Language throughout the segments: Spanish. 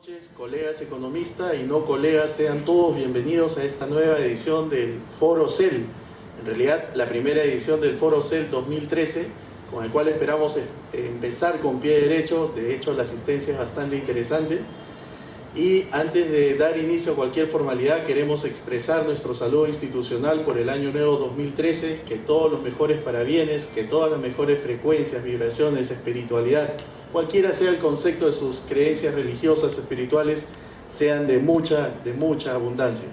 Noches, colegas economistas y no colegas, sean todos bienvenidos a esta nueva edición del Foro CEL. En realidad, la primera edición del Foro CEL 2013, con el cual esperamos empezar con pie derecho. De hecho, la asistencia es bastante interesante. Y antes de dar inicio a cualquier formalidad, queremos expresar nuestro saludo institucional por el año nuevo 2013, que todos los mejores parabienes, que todas las mejores frecuencias, vibraciones, espiritualidad, cualquiera sea el concepto de sus creencias religiosas o espirituales, sean de mucha abundancia.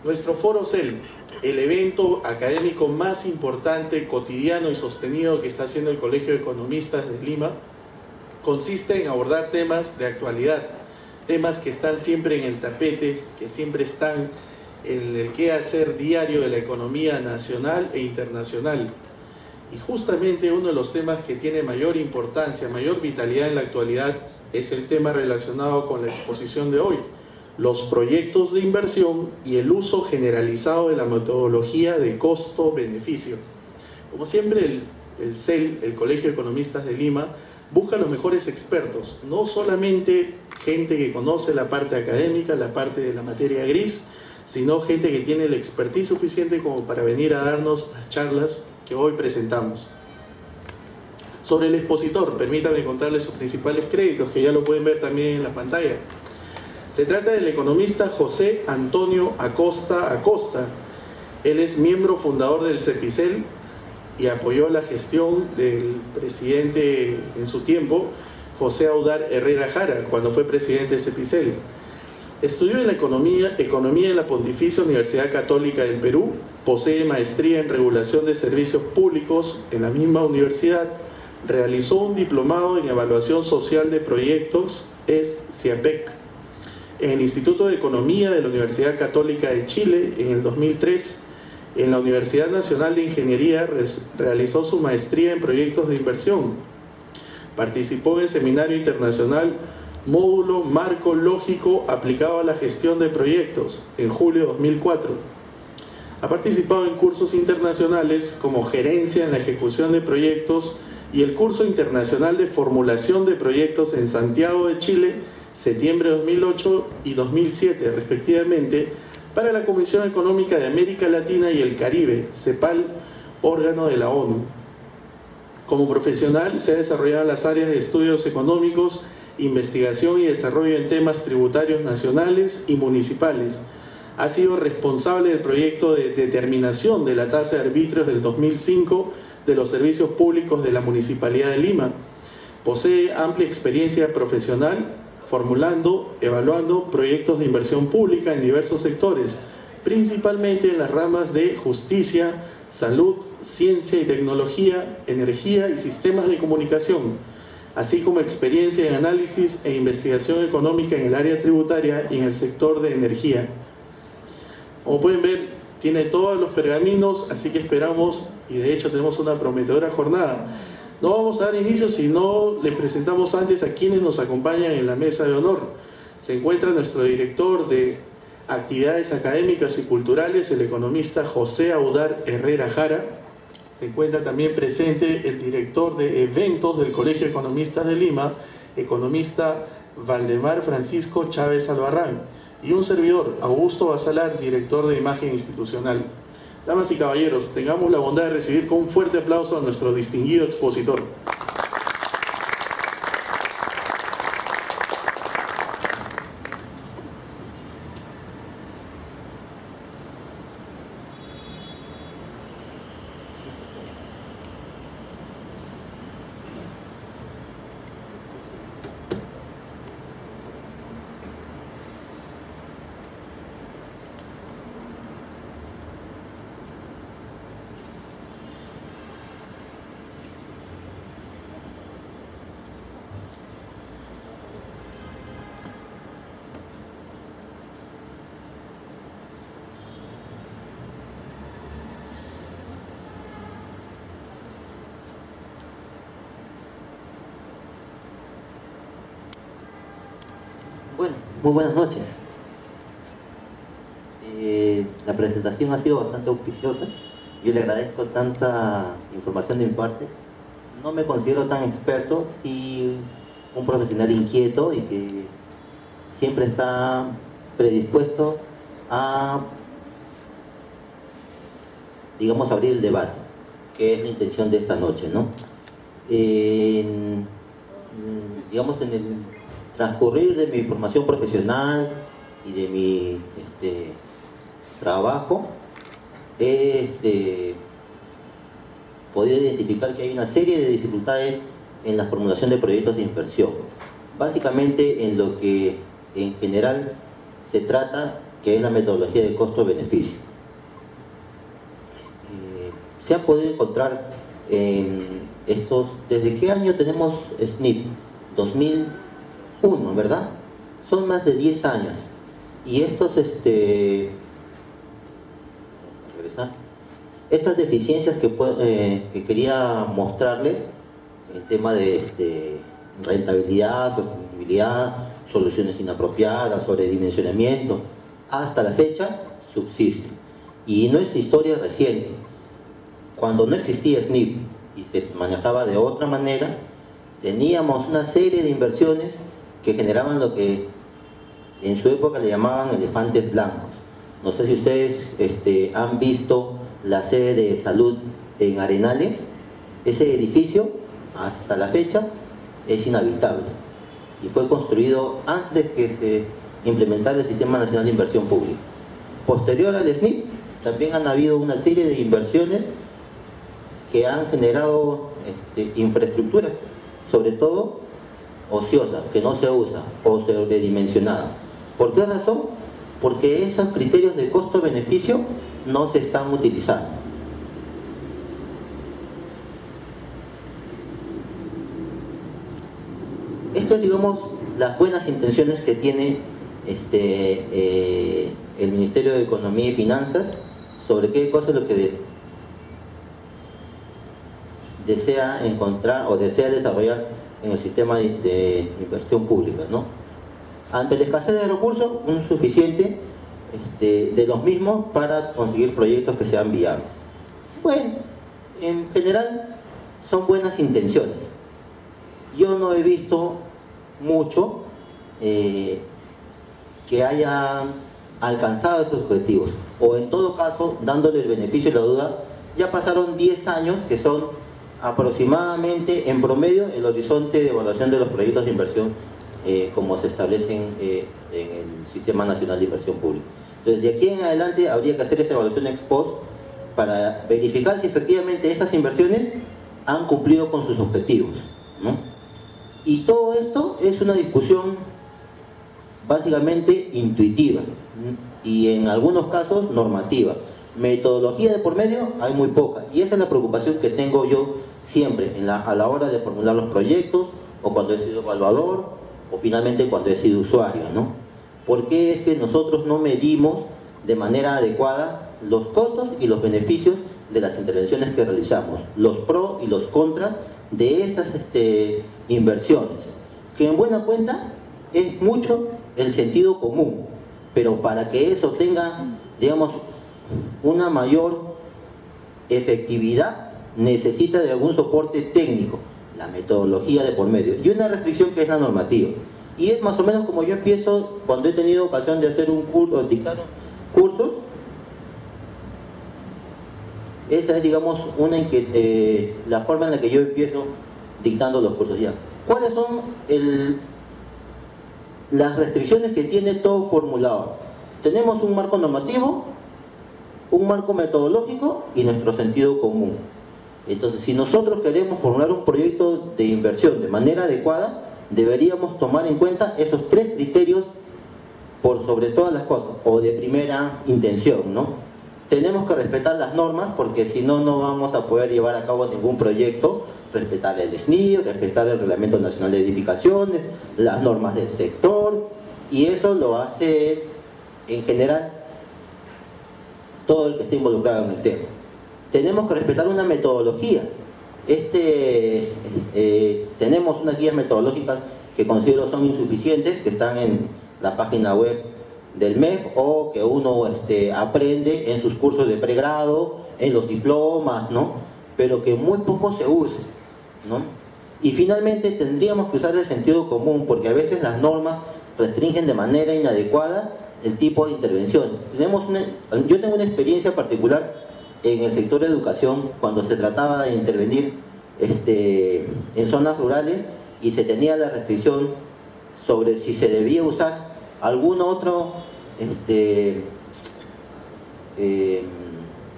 Nuestro Foro CEL, el evento académico más importante, cotidiano y sostenido que está haciendo el Colegio de Economistas de Lima, consiste en abordar temas de actualidad, temas que están siempre en el tapete, que siempre están en el quehacer diario de la economía nacional e internacional. Y justamente uno de los temas que tiene mayor importancia, mayor vitalidad en la actualidad, es el tema relacionado con la exposición de hoy: los proyectos de inversión y el uso generalizado de la metodología de costo-beneficio. Como siempre, el CEL, el Colegio de Economistas de Lima, busca los mejores expertos, no solamente gente que conoce la parte académica, la parte de la materia gris, sino gente que tiene la expertise suficiente como para venir a darnos las charlas que hoy presentamos. Sobre el expositor, permítanme contarles sus principales créditos, que ya lo pueden ver también en la pantalla. Se trata del economista José Antonio Acosta Acosta. Él es miembro fundador del CEPICEL y apoyó la gestión del presidente en su tiempo, José Audar Herrera Jara, cuando fue presidente de CEPICEL. Estudió en la economía en la Pontificia Universidad Católica del Perú, posee maestría en regulación de servicios públicos en la misma universidad, realizó un diplomado en evaluación social de proyectos, es CIAPEC, en el Instituto de Economía de la Universidad Católica de Chile en el 2003, en la Universidad Nacional de Ingeniería realizó su maestría en proyectos de inversión, participó en el Seminario Internacional Módulo Marco Lógico aplicado a la gestión de proyectos en julio de 2004. Ha participado en cursos internacionales como Gerencia en la Ejecución de Proyectos y el Curso Internacional de Formulación de Proyectos en Santiago de Chile, septiembre de 2008 y 2007 respectivamente, para la Comisión Económica de América Latina y el Caribe, CEPAL, órgano de la ONU. Como profesional se ha desarrollado en las áreas de estudios económicos, investigación y desarrollo en temas tributarios nacionales y municipales. Ha sido responsable del proyecto de determinación de la tasa de arbitrios del 2005 de los servicios públicos de la Municipalidad de Lima. Posee amplia experiencia profesional formulando, evaluando proyectos de inversión pública en diversos sectores, principalmente en las ramas de justicia, salud, ciencia y tecnología, energía y sistemas de comunicación, así como experiencia en análisis e investigación económica en el área tributaria y en el sector de energía. Como pueden ver, tiene todos los pergaminos, así que esperamos, y de hecho tenemos una prometedora jornada. No vamos a dar inicio si no les presentamos antes a quienes nos acompañan en la mesa de honor. Se encuentra nuestro director de actividades académicas y culturales, el economista José Audar Herrera Jara. Se encuentra también presente el director de eventos del Colegio de Economistas de Lima, economista Valdemar Francisco Chávez Albarrán, y un servidor, Augusto Basalar, director de imagen institucional. Damas y caballeros, tengamos la bondad de recibir con un fuerte aplauso a nuestro distinguido expositor. Bueno, muy buenas noches. La presentación ha sido bastante auspiciosa. Yo le agradezco tanta información de mi parte. No me considero tan experto, sí un profesional inquieto y que siempre está predispuesto a, digamos, abrir el debate, que es la intención de esta noche, ¿no? Digamos, en el transcurrir de mi formación profesional y de mi trabajo, he podido identificar que hay una serie de dificultades en la formulación de proyectos de inversión. Básicamente en lo que en general se trata, que es la metodología de costo-beneficio. Se ha podido encontrar en ¿desde qué año tenemos SNIP? 2001, ¿verdad? Son más de 10 años. Y estas deficiencias que quería mostrarles, el tema de rentabilidad, sostenibilidad, soluciones inapropiadas, sobredimensionamiento, hasta la fecha subsisten. Y no es historia reciente. Cuando no existía SNIP y se manejaba de otra manera, teníamos una serie de inversiones que generaban lo que en su época le llamaban elefantes blancos. No sé si ustedes han visto la sede de salud en Arenales. Ese edificio, hasta la fecha, es inhabitable y fue construido antes de que se implementara el Sistema Nacional de Inversión Pública. Posterior al SNIP, también han habido una serie de inversiones que han generado infraestructura, sobre todo ociosa, que no se usa o sobredimensionada. ¿Por qué razón? Porque esos criterios de costo-beneficio no se están utilizando. Esto es, digamos, las buenas intenciones que tiene el Ministerio de Economía y Finanzas sobre qué cosa es lo que desea encontrar o desea desarrollar en el sistema de inversión pública, ¿no? Ante la escasez de recursos, un suficiente de los mismos para conseguir proyectos que sean viables. Bueno, en general son buenas intenciones. Yo no he visto mucho que hayan alcanzado estos objetivos, o en todo caso, dándole el beneficio de la duda, ya pasaron 10 años, que son aproximadamente en promedio el horizonte de evaluación de los proyectos de inversión como se establecen en el Sistema Nacional de Inversión Pública. Entonces, de aquí en adelante habría que hacer esa evaluación ex post para verificar si efectivamente esas inversiones han cumplido con sus objetivos, ¿no? Y todo esto es una discusión básicamente intuitiva y en algunos casos normativa. Metodología de por medio hay muy poca, y esa es la preocupación que tengo yo siempre a la hora de formular los proyectos, o cuando he sido evaluador, o finalmente cuando he sido usuario, ¿no? ¿Por qué es que nosotros no medimos de manera adecuada los costos y los beneficios de las intervenciones que realizamos, los pros y los contras de esas inversiones? Que en buena cuenta es mucho el sentido común, pero para que eso tenga, digamos, una mayor efectividad, necesita de algún soporte técnico, la metodología de por medio, y una restricción que es la normativa. Y es más o menos como yo empiezo cuando he tenido ocasión de hacer un curso, dictar cursos. Esa es, digamos, la forma en la que yo empiezo dictando los cursos. Ya, ¿cuáles son las restricciones que tiene todo formulador? Tenemos un marco normativo, un marco metodológico y nuestro sentido común. Entonces, si nosotros queremos formular un proyecto de inversión de manera adecuada, deberíamos tomar en cuenta esos tres criterios por sobre todas las cosas, o de primera intención, ¿no? Tenemos que respetar las normas, porque si no, no vamos a poder llevar a cabo ningún proyecto. Respetar el SNIP, respetar el Reglamento Nacional de Edificaciones, las normas del sector, y eso lo hace en general todo el que esté involucrado en el tema. Tenemos que respetar una metodología. Tenemos unas guías metodológicas que considero son insuficientes, que están en la página web del MEF, o que uno aprende en sus cursos de pregrado, en los diplomas, ¿no? Pero que muy poco se usa, ¿no? Y finalmente tendríamos que usar el sentido común, porque a veces las normas restringen de manera inadecuada el tipo de intervención. Yo tengo una experiencia particular en el sector de educación cuando se trataba de intervenir en zonas rurales y se tenía la restricción sobre si se debía usar algún otro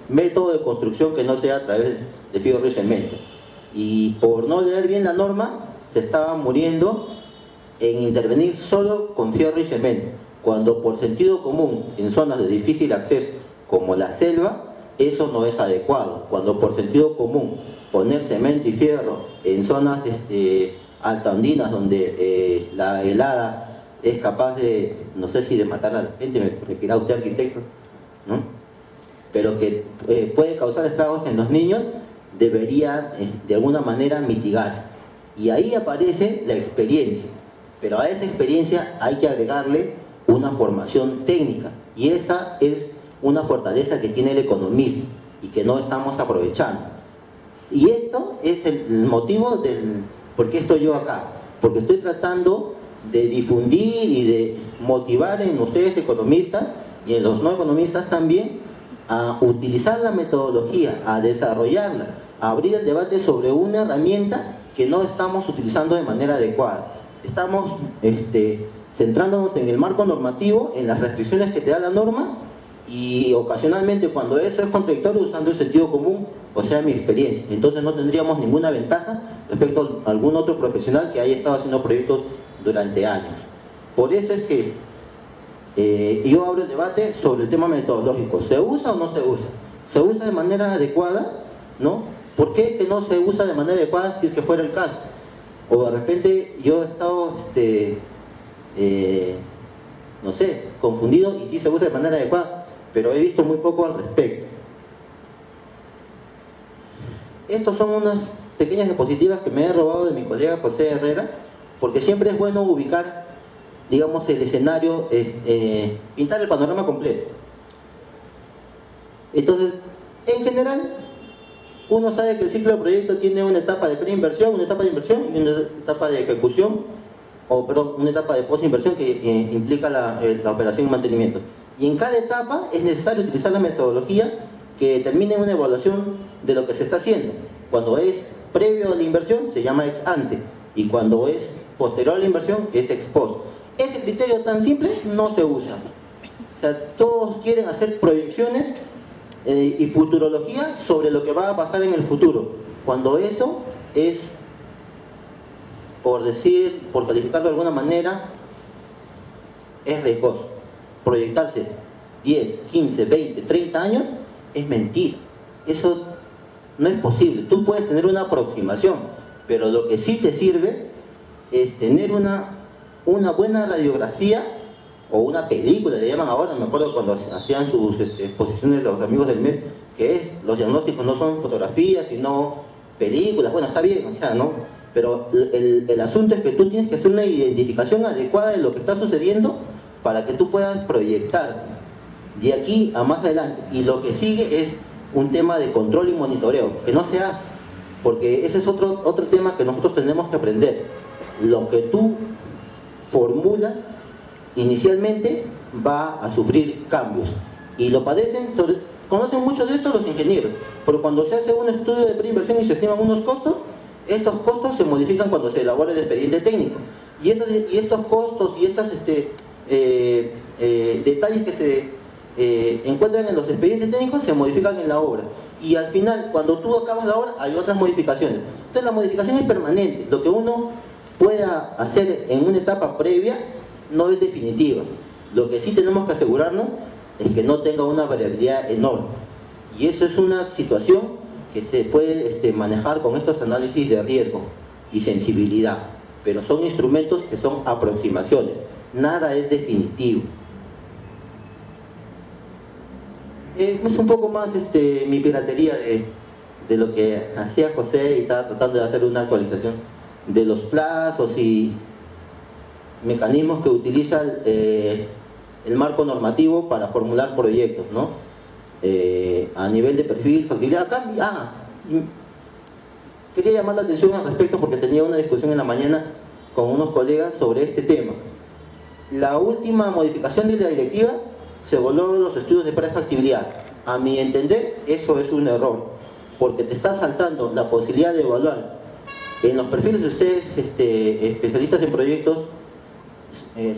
método de construcción que no sea a través de fierro y cemento. Y por no leer bien la norma, se estaba muriendo en intervenir solo con fierro y cemento, cuando por sentido común, en zonas de difícil acceso como la selva, eso no es adecuado. Cuando por sentido común poner cemento y fierro en zonas altoandinas donde la helada es capaz de, no sé si de matar a la gente, me corregirá usted, arquitecto, ¿no? Pero que puede causar estragos en los niños, debería de alguna manera mitigarse. Y ahí aparece la experiencia, pero a esa experiencia hay que agregarle una formación técnica, y esa es una fortaleza que tiene el economista y que no estamos aprovechando. Y esto es el motivo del por qué estoy yo acá, porque estoy tratando de difundir y de motivar en ustedes economistas y en los no economistas también a utilizar la metodología, a desarrollarla, a abrir el debate sobre una herramienta que no estamos utilizando de manera adecuada. Estamos centrándonos en el marco normativo, en las restricciones que te da la norma, y ocasionalmente cuando eso es contradictorio usando el sentido común, o sea, mi experiencia. Entonces no tendríamos ninguna ventaja respecto a algún otro profesional que haya estado haciendo proyectos durante años. Por eso es que yo abro el debate sobre el tema metodológico. ¿Se usa o no se usa? ¿Se usa de manera adecuada? ¿No? ¿Por qué que no se usa de manera adecuada si es que fuera el caso? O de repente yo he estado, no sé, confundido y sí se usa de manera adecuada, pero he visto muy poco al respecto. Estos son unas pequeñas diapositivas que me he robado de mi colega José Herrera, porque siempre es bueno ubicar, digamos, el escenario, pintar el panorama completo. Entonces, en general, uno sabe que el ciclo de proyecto tiene una etapa de preinversión, una etapa de inversión y una etapa de ejecución, o perdón, una etapa de postinversión que implica la operación y mantenimiento. Y en cada etapa es necesario utilizar la metodología que determine una evaluación de lo que se está haciendo. Cuando es previo a la inversión se llama ex ante, y cuando es posterior a la inversión es ex post. Ese criterio tan simple no se usa. O sea, todos quieren hacer proyecciones y futurología sobre lo que va a pasar en el futuro, cuando eso es, por calificarlo de alguna manera, es riesgoso. Proyectarse 10, 15, 20, 30 años es mentira. Eso no es posible. Tú puedes tener una aproximación, pero lo que sí te sirve es tener una buena radiografía, o una película, le llaman ahora. Me acuerdo cuando hacían sus exposiciones los amigos del MED, que los diagnósticos no son fotografías, sino películas. Bueno, está bien, o sea, ¿no? Pero el asunto es que tú tienes que hacer una identificación adecuada de lo que está sucediendo para que tú puedas proyectarte de aquí a más adelante. Y lo que sigue es un tema de control y monitoreo, que no se hace, porque ese es otro tema que nosotros tenemos que aprender. Lo que tú formulas inicialmente va a sufrir cambios, y lo padecen, conocen mucho de esto los ingenieros, pero cuando se hace un estudio de preinversión y se estiman unos costos, estos costos se modifican cuando se elabora el expediente técnico, y estos costos y estos detalles que se encuentran en los expedientes técnicos se modifican en la obra, y al final, cuando tú acabas la obra, hay otras modificaciones. Entonces la modificación es permanente. Lo que uno pueda hacer en una etapa previa no es definitiva. Lo que sí tenemos que asegurarnos es que no tenga una variabilidad enorme, y eso es una situación que se puede manejar con estos análisis de riesgo y sensibilidad, pero son instrumentos que son aproximaciones, nada es definitivo. Es un poco más mi piratería de lo que hacía José, y estaba tratando de hacer una actualización de los plazos y mecanismos que utiliza el marco normativo para formular proyectos, ¿no? A nivel de perfil, factibilidad, acá, quería llamar la atención al respecto porque tenía una discusión en la mañana con unos colegas sobre este tema. La última modificación de la directiva se voló los estudios de prefactibilidad. A mi entender, eso es un error, porque te está saltando la posibilidad de evaluar. En los perfiles de ustedes, especialistas en proyectos,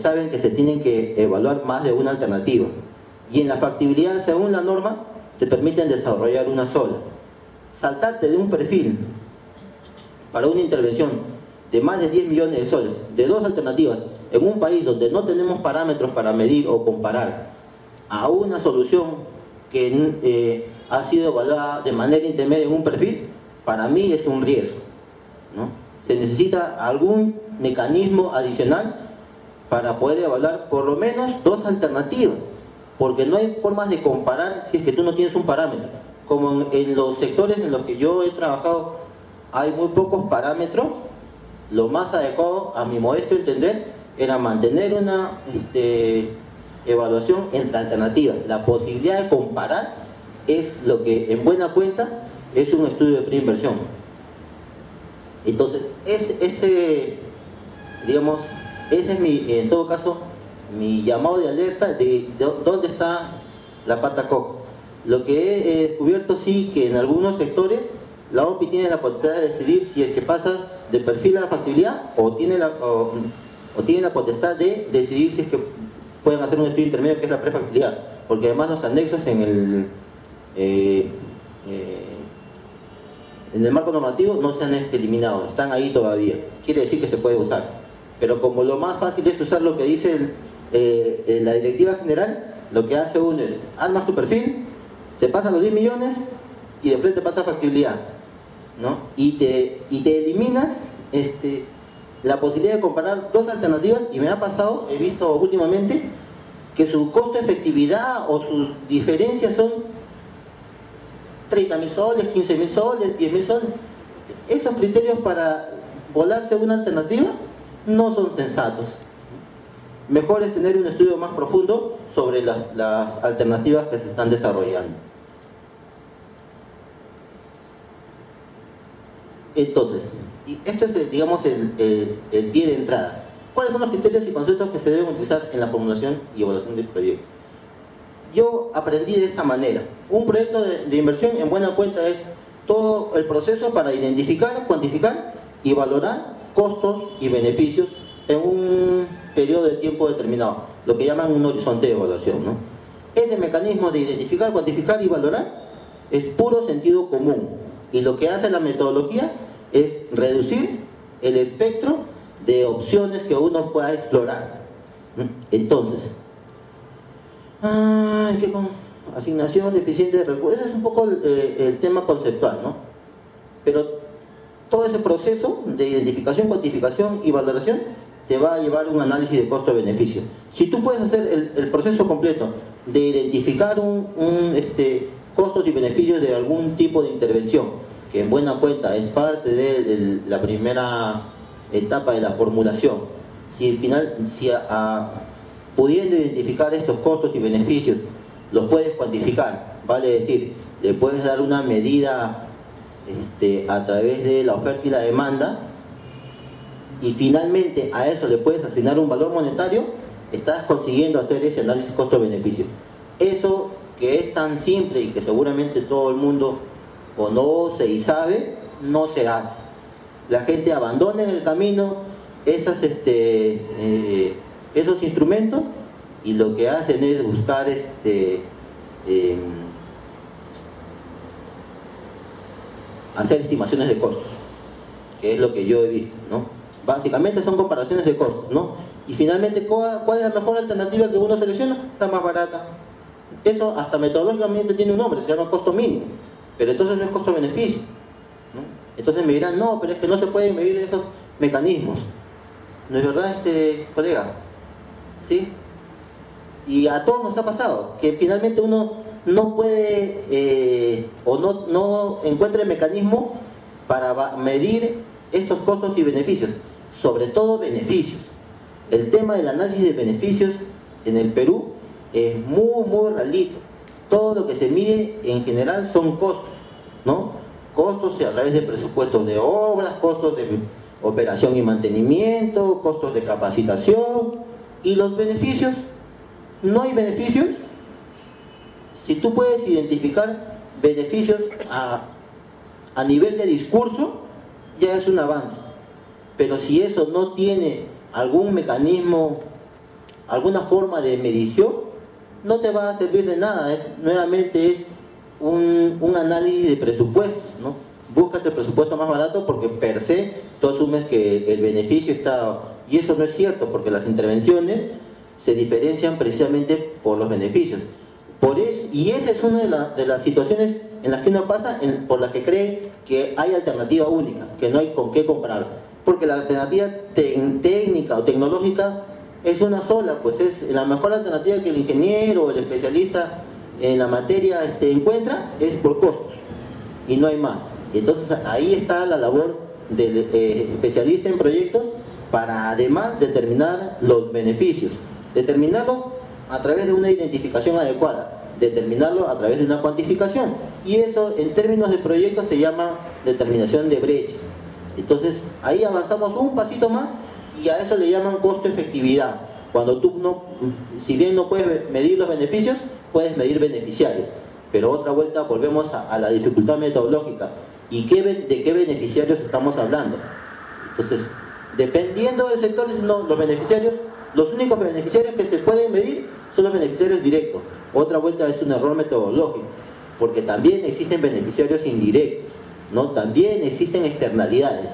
saben que se tienen que evaluar más de una alternativa. Y en la factibilidad, según la norma, te permiten desarrollar una sola. Saltarte de un perfil para una intervención de más de 10 millones de soles, de dos alternativas, en un país donde no tenemos parámetros para medir o comparar, a una solución que ha sido evaluada de manera intermedia en un perfil, para mí es un riesgo, ¿no? Se necesita algún mecanismo adicional para poder evaluar por lo menos dos alternativas, porque no hay formas de comparar si es que tú no tienes un parámetro. Como en los sectores en los que yo he trabajado hay muy pocos parámetros, lo más adecuado, a mi modesto entender, era mantener una evaluación entre alternativas. La posibilidad de comparar es lo que en buena cuenta es un estudio de preinversión. Entonces, ese es en todo caso, mi llamado de alerta de dónde está la pata coja. Lo que he descubierto sí que en algunos sectores la OPI tiene la potestad de decidir si es que pasa de perfil a la factibilidad o tiene la potestad de decidir si es que pueden hacer un estudio intermedio que es la prefactibilidad, porque además los anexos en el marco normativo no se han eliminado, están ahí todavía, quiere decir que se puede usar, pero como lo más fácil es usar lo que dice la directiva general, lo que hace uno es, armas tu perfil, se pasan los 10 millones y de frente pasa factibilidad, ¿no? Y te eliminas la posibilidad de comparar dos alternativas, y me ha pasado, he visto últimamente, que su costo-efectividad o sus diferencias son 30.000 soles, 15.000 soles, 10.000 soles. Esos criterios para volarse una alternativa no son sensatos. Mejor es tener un estudio más profundo sobre las alternativas que se están desarrollando. Entonces, y esto es, digamos, el pie de entrada. ¿Cuáles son los criterios y conceptos que se deben utilizar en la formulación y evaluación del proyecto? Yo aprendí de esta manera. Un proyecto de inversión, en buena cuenta, es todo el proceso para identificar, cuantificar y valorar costos y beneficios en un periodo de tiempo determinado, lo que llaman un horizonte de evaluación, ¿no? Ese mecanismo de identificar, cuantificar y valorar es puro sentido común, y lo que hace la metodología es reducir el espectro de opciones que uno pueda explorar. Entonces, asignación eficiente de recursos, ese es un poco el tema conceptual, ¿no? Pero todo ese proceso de identificación, cuantificación y valoración te va a llevar un análisis de costo-beneficio. Si tú puedes hacer el proceso completo de identificar costos y beneficios de algún tipo de intervención, que en buena cuenta es parte de la primera etapa de la formulación, pudiendo identificar estos costos y beneficios, los puedes cuantificar, vale decir, le puedes dar una medida a través de la oferta y la demanda, y finalmente a eso le puedes asignar un valor monetario, estás consiguiendo hacer ese análisis costo-beneficio. Eso que es tan simple y que seguramente todo el mundo conoce y sabe, no se hace. La gente abandona en el camino esos instrumentos, y lo que hacen es buscar hacer estimaciones de costos, que es lo que yo he visto, ¿no? Básicamente son comparaciones de costos, ¿no? Y finalmente, ¿cuál es la mejor alternativa que uno selecciona? Está más barata. Eso hasta metodológicamente tiene un nombre, se llama costo mínimo, pero entonces no es costo-beneficio, ¿no? Entonces me dirán, no, pero es que no se pueden medir esos mecanismos. ¿No es verdad, colega? ¿Sí? Y a todos nos ha pasado, que finalmente uno no puede o no encuentra el mecanismo para medir estos costos y beneficios, sobre todo beneficios. El tema del análisis de beneficios en el Perú es muy, muy ralito. Todo lo que se mide en general son costos, ¿no? costos a través de presupuestos de obras, costos de operación y mantenimiento, costos de capacitación. ¿Y los beneficios? ¿No hay beneficios? Si tú puedes identificar beneficios a nivel de discurso, ya es un avance. Pero si eso no tiene algún mecanismo, alguna forma de medición, no te va a servir de nada. Nuevamente es un análisis de presupuestos, ¿no? Búscate el presupuesto más barato porque per se tú asumes que el beneficio está dado. Y eso no es cierto, porque las intervenciones se diferencian precisamente por los beneficios. Y esa es una de las situaciones en las que uno pasa, por las que cree que hay alternativa única, que no hay con qué comparar. Porque la alternativa técnica o tecnológica es una sola, pues es la mejor alternativa que el ingeniero o el especialista en la materia encuentra, es por costos, y no hay más. Entonces ahí está la labor del especialista en proyectos para además determinar los beneficios, determinarlo a través de una identificación adecuada, determinarlo a través de una cuantificación, y eso en términos de proyectos se llama determinación de brecha. Entonces ahí avanzamos un pasito más y a eso le llaman costo-efectividad. Cuando tú si bien no puedes medir los beneficios, puedes medir beneficiarios. Pero otra vuelta volvemos a la dificultad metodológica. ¿Y de qué beneficiarios estamos hablando? Entonces, dependiendo del sector, los beneficiarios, los únicos beneficiarios que se pueden medir son los beneficiarios directos. Otra vuelta es un error metodológico, porque también existen beneficiarios indirectos, ¿no? También existen externalidades.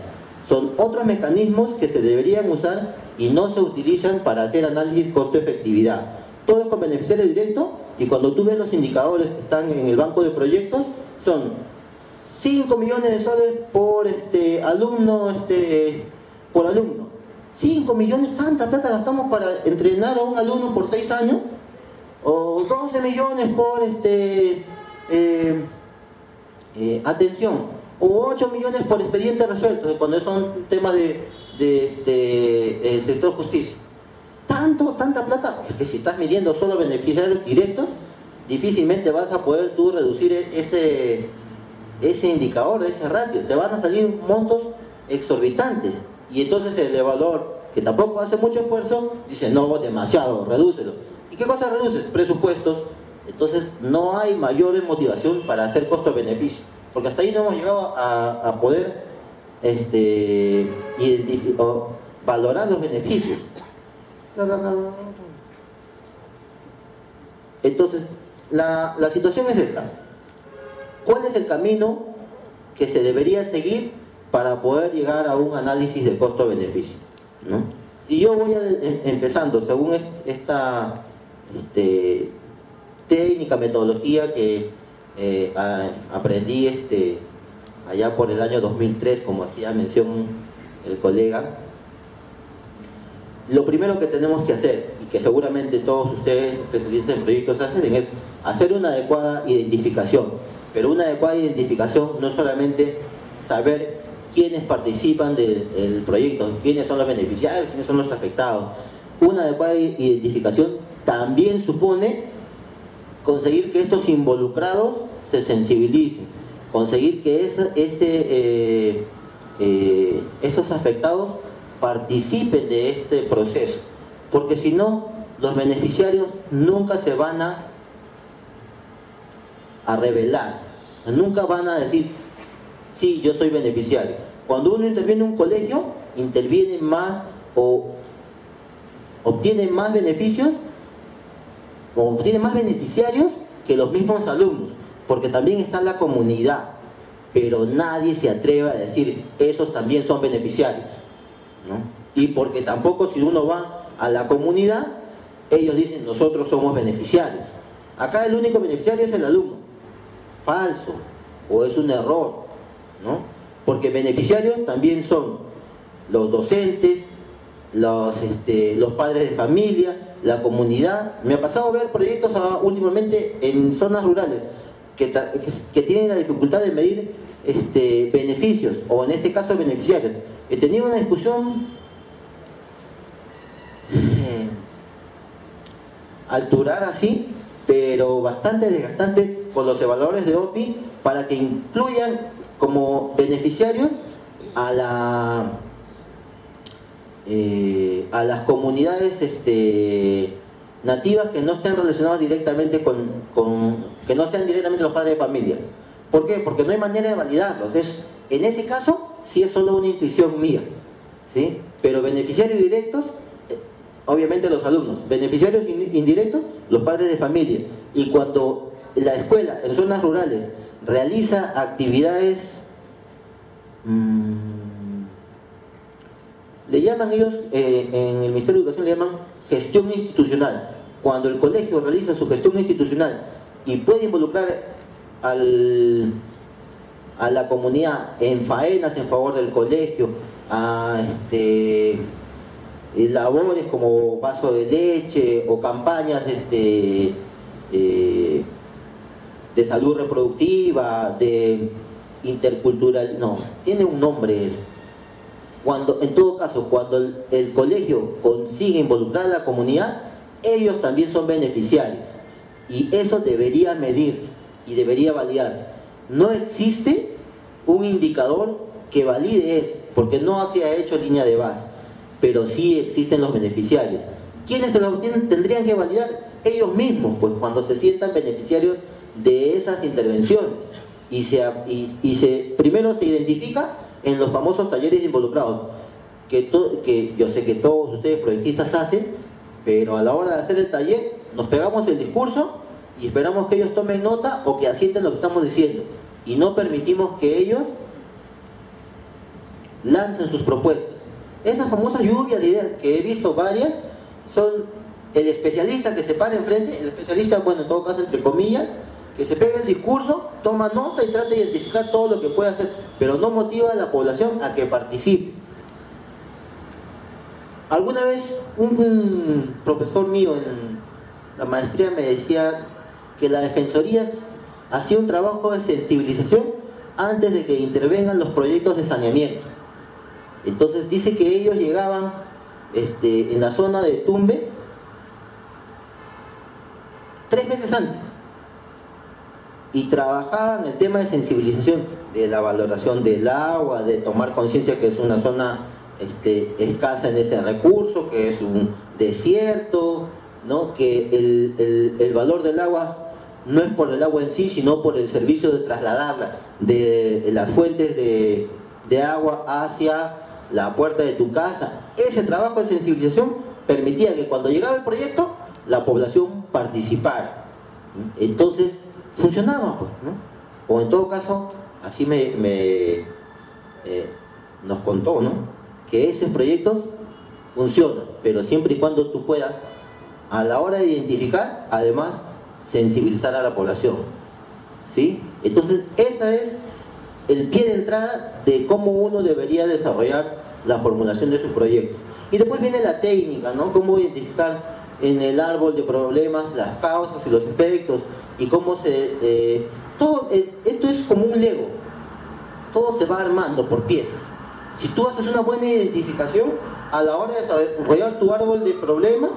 Son otros mecanismos que se deberían usar y no se utilizan para hacer análisis costo-efectividad. Todo es con beneficiario directo, y cuando tú ves los indicadores que están en el banco de proyectos, son 5 millones de soles por alumno, por alumno. 5 millones, tanta plata gastamos para entrenar a un alumno por 6 años, o 12 millones por atención, o 8 millones por expedientes resueltos, cuando son temas del sector justicia. Tanta plata, es que si estás midiendo solo beneficiarios directos, difícilmente vas a poder tú reducir ese indicador, ese ratio. Te van a salir montos exorbitantes, y entonces el evaluador, que tampoco hace mucho esfuerzo, dice: no, demasiado, redúcelo. ¿Y qué cosa reduces? Presupuestos. Entonces no hay mayor motivación para hacer costo-beneficio, porque hasta ahí no hemos llegado a poder valorar los beneficios. Entonces la situación es esta: ¿cuál es el camino que se debería seguir para poder llegar a un análisis de costo-beneficio, ¿no? Si yo voy empezando según esta técnica, metodología que aprendí allá por el año 2003, como hacía mención el colega, lo primero que tenemos que hacer, y que seguramente todos ustedes especialistas en proyectos hacen, es hacer una adecuada identificación. Pero una adecuada identificación no solamente saber quiénes participan del proyecto, quiénes son los beneficiarios, quiénes son los afectados. Una adecuada identificación también supone conseguir que estos involucrados se sensibilicen, conseguir que esos afectados participen de este proceso, porque si no, los beneficiarios nunca se van a revelar, o sea, nunca van a decir: sí, yo soy beneficiario. Cuando uno interviene en un colegio, interviene más o obtiene más beneficios, o obtiene más beneficiarios que los mismos alumnos, porque también está la comunidad, pero nadie se atreve a decir: esos también son beneficiarios, ¿no? Y porque tampoco, si uno va a la comunidad, ellos dicen: nosotros somos beneficiarios. Acá el único beneficiario es el alumno. Falso, o es un error, ¿no? Porque beneficiarios también son los docentes, los padres de familia, la comunidad. Me ha pasado ver proyectos últimamente en zonas rurales que tienen la dificultad de medir beneficios, o en este caso beneficiarios. He tenido una discusión alturar así, pero bastante desgastante con los evaluadores de OPI, para que incluyan como beneficiarios a las comunidades nativas que no estén relacionadas directamente que no sean directamente los padres de familia. ¿Por qué? Porque no hay manera de validarlos. En ese caso, sí es solo una intuición mía, ¿sí? Pero beneficiarios directos, obviamente los alumnos. Beneficiarios indirectos, los padres de familia. Y cuando la escuela en zonas rurales realiza actividades, le llaman ellos, en el Ministerio de Educación le llaman gestión institucional. Cuando el colegio realiza su gestión institucional y puede involucrar a la comunidad en faenas en favor del colegio, a labores como vaso de leche o campañas de salud reproductiva, de intercultural, no, tiene un nombre eso. En todo caso, cuando el colegio consigue involucrar a la comunidad, ellos también son beneficiarios y eso debería medirse y debería validarse. No existe un indicador que valide eso, porque no se ha hecho línea de base, pero sí existen los beneficiarios. ¿Quiénes tendrían que validar? Ellos mismos, pues cuando se sientan beneficiarios de esas intervenciones primero se identifica en los famosos talleres involucrados, que yo sé que todos ustedes proyectistas hacen, pero a la hora de hacer el taller nos pegamos el discurso y esperamos que ellos tomen nota o que asienten lo que estamos diciendo y no permitimos que ellos lancen sus propuestas. Esas famosas lluvias de ideas que he visto varias son el especialista que se para enfrente, el especialista, bueno, en todo caso entre comillas, que se pega el discurso, toma nota y trata de identificar todo lo que puede hacer, pero no motiva a la población a que participe. Alguna vez un profesor mío en la maestría me decía que la Defensoría hacía un trabajo de sensibilización antes de que intervengan los proyectos de saneamiento. Entonces dice que ellos llegaban en la zona de Tumbes 3 meses antes y trabajaban el tema de sensibilización, de la valoración del agua, de tomar conciencia que es una zona escasa en ese recurso, que es un desierto, ¿no? Que el valor del agua no es por el agua en sí, sino por el servicio de trasladarla de las fuentes de agua hacia la puerta de tu casa. Ese trabajo de sensibilización permitía que cuando llegaba el proyecto la población participara. Entonces funcionaba, pues, ¿no? O en todo caso, así nos contó, ¿no? Que esos proyectos funcionan, pero siempre y cuando tú puedas, a la hora de identificar, además sensibilizar a la población, ¿sí? Entonces ese es el pie de entrada de cómo uno debería desarrollar la formulación de su proyecto. Y después viene la técnica, ¿no? Cómo identificar en el árbol de problemas las causas y los efectos, y cómo esto es como un Lego, todo se va armando por piezas. Si tú haces una buena identificación, a la hora de desarrollar tu árbol de problemas,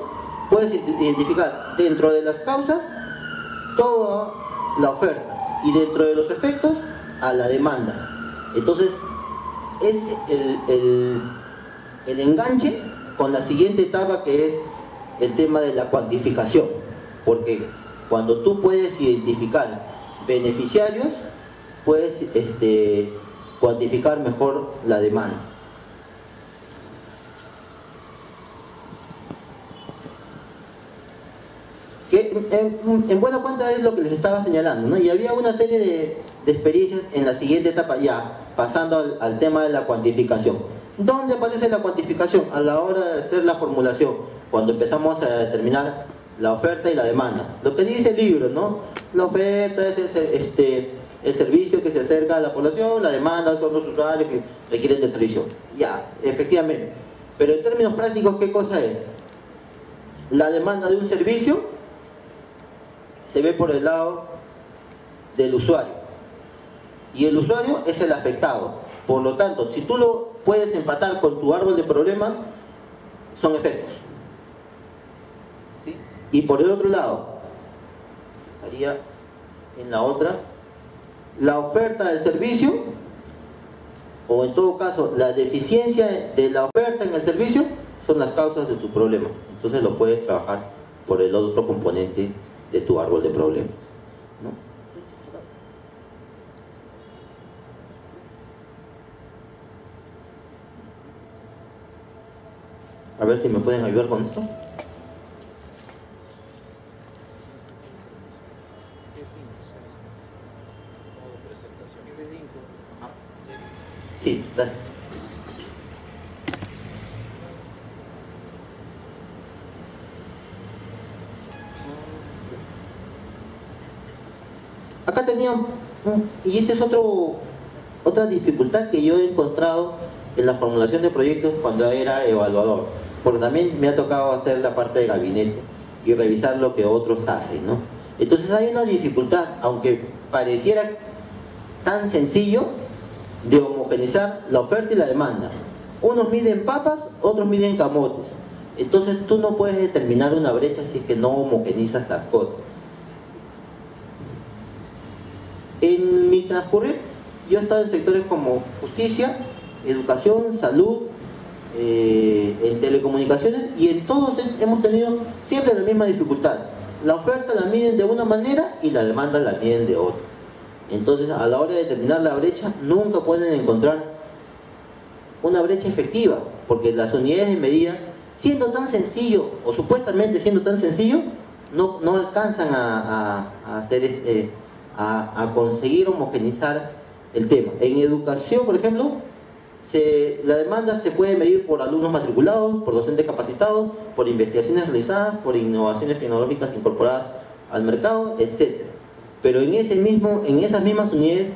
puedes identificar dentro de las causas toda la oferta y dentro de los efectos a la demanda. Entonces es el enganche con la siguiente etapa, que es el tema de la cuantificación, porque cuando tú puedes identificar beneficiarios, puedes cuantificar mejor la demanda. Que en buena cuenta es lo que les estaba señalando, ¿no? Y había una serie de experiencias en la siguiente etapa, ya pasando al tema de la cuantificación. ¿Dónde aparece la cuantificación? A la hora de hacer la formulación, cuando empezamos a determinar la oferta y la demanda. Lo que dice el libro, ¿no? La oferta es el servicio que se acerca a la población, la demanda son los usuarios que requieren de servicio. Ya, efectivamente. Pero en términos prácticos, ¿qué cosa es? La demanda de un servicio se ve por el lado del usuario. Y el usuario es el afectado. Por lo tanto, si tú lo puedes empatar con tu árbol de problemas, son efectos. ¿Sí? Y por el otro lado, estaría en la otra, la oferta del servicio o en todo caso la deficiencia de la oferta en el servicio son las causas de tu problema. Entonces lo puedes trabajar por el otro componente de tu árbol de problemas, ¿no? A ver si me pueden ayudar con esto. Sí, dale. Acá tenía, y esta es otra dificultad que yo he encontrado en la formulación de proyectos cuando era evaluador, porque también me ha tocado hacer la parte de gabinete y revisar lo que otros hacen, ¿no? Entonces hay una dificultad, aunque pareciera tan sencillo, de homogeneizar la oferta y la demanda. Unos miden papas, otros miden camotes. Entonces tú no puedes determinar una brecha si es que no homogeneizas las cosas. En mi transcurrir, yo he estado en sectores como justicia, educación, salud, en telecomunicaciones, y en todos hemos tenido siempre la misma dificultad. La oferta la miden de una manera y la demanda la miden de otra. Entonces, a la hora de determinar la brecha, nunca pueden encontrar una brecha efectiva, porque las unidades de medida, siendo tan sencillo, o supuestamente siendo tan sencillo, no alcanzan a conseguir homogeneizar el tema. En educación, por ejemplo, la demanda se puede medir por alumnos matriculados, por docentes capacitados, por investigaciones realizadas, por innovaciones tecnológicas incorporadas al mercado, etc. Pero en esas mismas unidades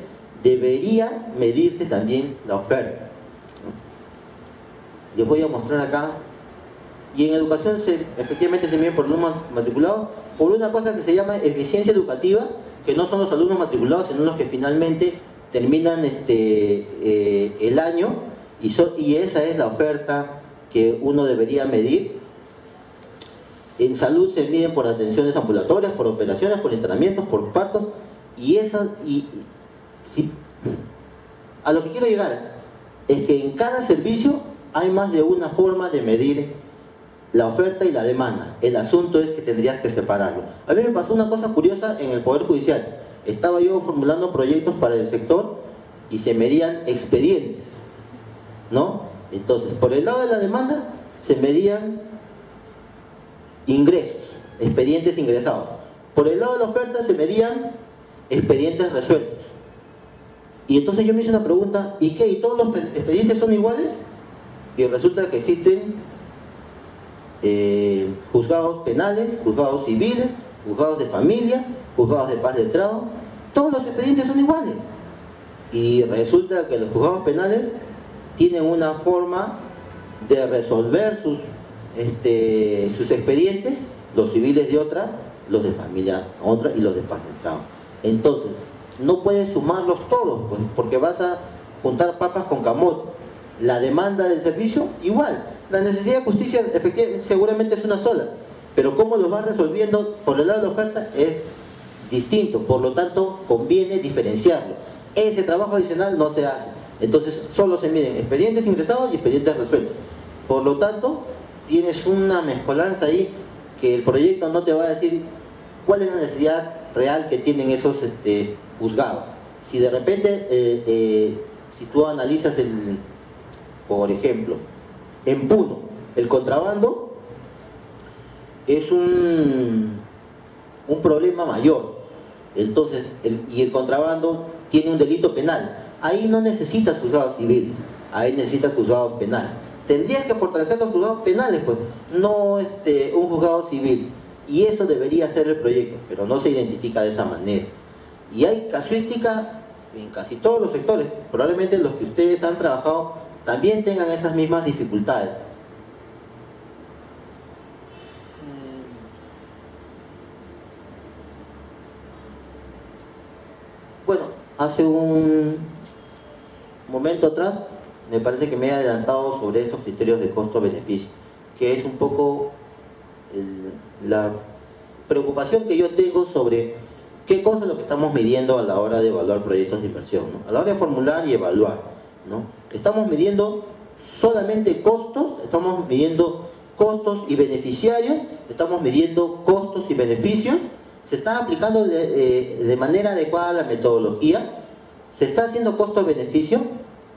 debería medirse también la oferta, ¿no? Les voy a mostrar acá. Y en educación efectivamente se mide por alumnos matriculados, por una cosa que se llama eficiencia educativa, que no son los alumnos matriculados, sino los que finalmente terminan el año, y esa es la oferta que uno debería medir. En salud se miden por atenciones ambulatorias, por operaciones, por internamientos, por partos, a lo que quiero llegar es que en cada servicio hay más de una forma de medir la oferta y la demanda. El asunto es que tendrías que separarlo. A mí me pasó una cosa curiosa en el Poder Judicial. Estaba yo formulando proyectos para el sector y se medían expedientes, ¿no? Entonces, por el lado de la demanda se medían ingresos, expedientes ingresados. Por el lado de la oferta se medían expedientes resueltos. Y entonces yo me hice una pregunta, ¿y qué? ¿Y todos los expedientes son iguales? Y resulta que existen juzgados penales, juzgados civiles, juzgados de familia, juzgados de paz de letrado. Todos los expedientes son iguales. Y resulta que los juzgados penales tienen una forma de resolver sus expedientes, los civiles de otra, los de familia otra y los de paz de letrado. Entonces, no puedes sumarlos todos, pues, porque vas a juntar papas con camotes. La demanda del servicio, igual. La necesidad de justicia efectivamente seguramente es una sola, pero cómo lo vas resolviendo por el lado de la oferta es distinto. Por lo tanto, conviene diferenciarlo. Ese trabajo adicional no se hace. Entonces, solo se miden expedientes ingresados y expedientes resueltos. Por lo tanto, tienes una mezcolanza ahí que el proyecto no te va a decir cuál es la necesidad real que tienen esos juzgados. Si de repente, si tú analizas por ejemplo, en Puno, el contrabando es un problema mayor. Entonces, el contrabando tiene un delito penal. Ahí no necesitas juzgados civiles, ahí necesitas juzgados penales. Tendrías que fortalecer los juzgados penales, pues, no un juzgado civil. Y eso debería ser el proyecto, pero no se identifica de esa manera. Y hay casuística en casi todos los sectores. Probablemente los que ustedes han trabajado también tengan esas mismas dificultades. Bueno, hace un momento atrás me parece que me he adelantado sobre estos criterios de costo-beneficio, que es un poco la preocupación que yo tengo sobre qué cosa es lo que estamos midiendo a la hora de evaluar proyectos de inversión, ¿no? A la hora de formular y evaluar, ¿no? Estamos midiendo solamente costos, estamos midiendo costos y beneficiarios, estamos midiendo costos y beneficios, se está aplicando de manera adecuada la metodología, se está haciendo costo-beneficio.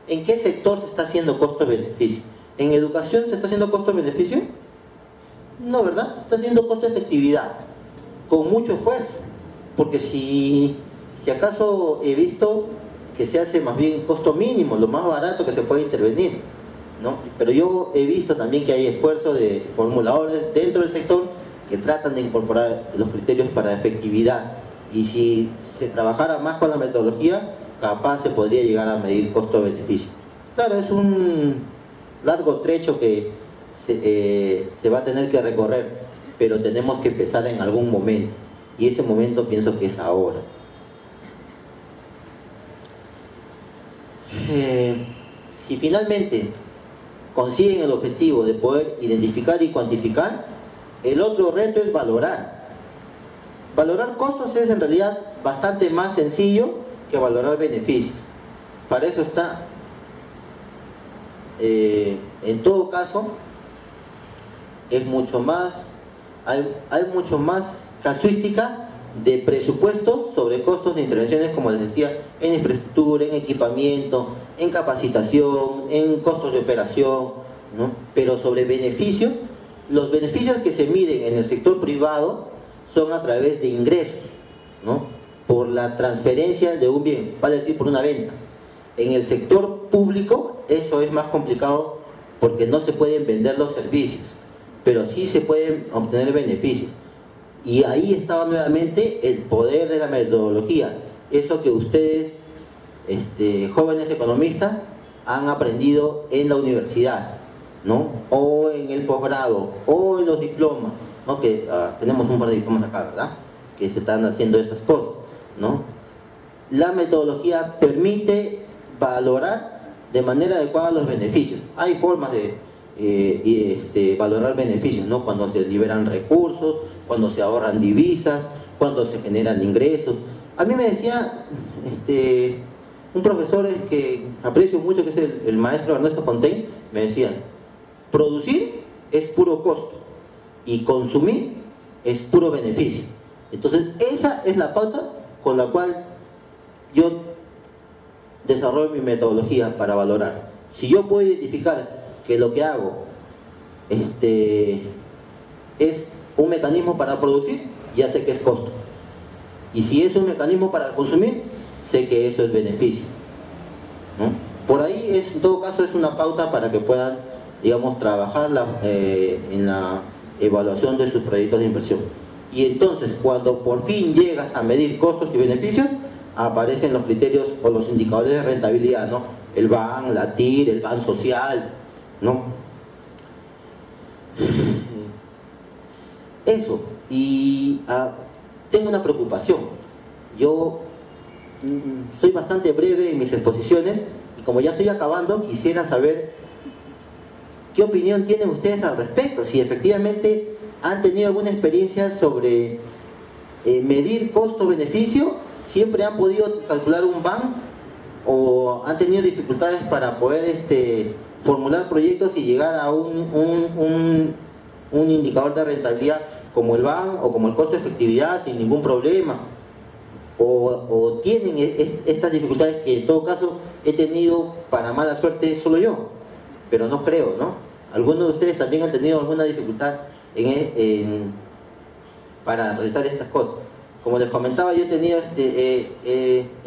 ¿En qué sector se está haciendo costo-beneficio? ¿En educación se está haciendo costo-beneficio? No, ¿verdad? Se está haciendo costo-efectividad, con mucho esfuerzo, porque si acaso he visto que se hace más bien costo mínimo, lo más barato que se puede intervenir, ¿no? Pero yo he visto también que hay esfuerzo de formuladores dentro del sector que tratan de incorporar los criterios para efectividad, y si se trabajara más con la metodología, capaz se podría llegar a medir costo-beneficio. Claro, es un largo trecho que se va a tener que recorrer, pero tenemos que empezar en algún momento, y ese momento pienso que es ahora. Si finalmente consiguen el objetivo de poder identificar y cuantificar, el otro reto es valorar. Valorar costos es en realidad bastante más sencillo que valorar beneficios. Para eso está, en todo caso, es mucho más, hay mucho más casuística de presupuestos sobre costos de intervenciones, como les decía, en infraestructura, en equipamiento, en capacitación, en costos de operación, ¿no? Pero sobre beneficios, los beneficios que se miden en el sector privado son a través de ingresos, ¿no? Por la transferencia de un bien, vale decir, por una venta. En el sector público eso es más complicado porque no se pueden vender los servicios, pero sí se pueden obtener beneficios. Y ahí estaba nuevamente el poder de la metodología, eso que ustedes, jóvenes economistas, han aprendido en la universidad, ¿no? O en el posgrado, o en los diplomas, ¿no? Que tenemos un par de diplomas acá, ¿verdad? Que se están haciendo esas cosas, ¿no? La metodología permite valorar de manera adecuada los beneficios. Hay formas de valorar beneficios, ¿no? Cuando se liberan recursos, cuando se ahorran divisas, cuando se generan ingresos. A mí me decía un profesor que aprecio mucho, que es el maestro Ernesto Fontaine, me decía: producir es puro costo y consumir es puro beneficio. Entonces esa es la pauta con la cual yo desarrollo mi metodología para valorar. Si yo puedo identificar que lo que hago es un mecanismo para producir, ya sé que es costo. Y si es un mecanismo para consumir, sé que eso es beneficio, ¿no? Por ahí, en todo caso, es una pauta para que puedan, digamos, trabajar en la evaluación de sus proyectos de inversión. Y entonces, cuando por fin llegas a medir costos y beneficios, aparecen los criterios o los indicadores de rentabilidad, ¿no? El BAN, la TIR, el BAN social, ¿no? Eso. Y tengo una preocupación. Yo soy bastante breve en mis exposiciones, y como ya estoy acabando, quisiera saber qué opinión tienen ustedes al respecto, si efectivamente han tenido alguna experiencia sobre medir costo-beneficio, siempre han podido calcular un BAN, o han tenido dificultades para poder formular proyectos y llegar a un indicador de rentabilidad como el BAN o como el costo de efectividad sin ningún problema, o tienen estas dificultades que en todo caso he tenido, para mala suerte, solo yo, pero no creo, ¿no? ¿Algunos de ustedes también han tenido alguna dificultad para realizar estas cosas? Como les comentaba, yo he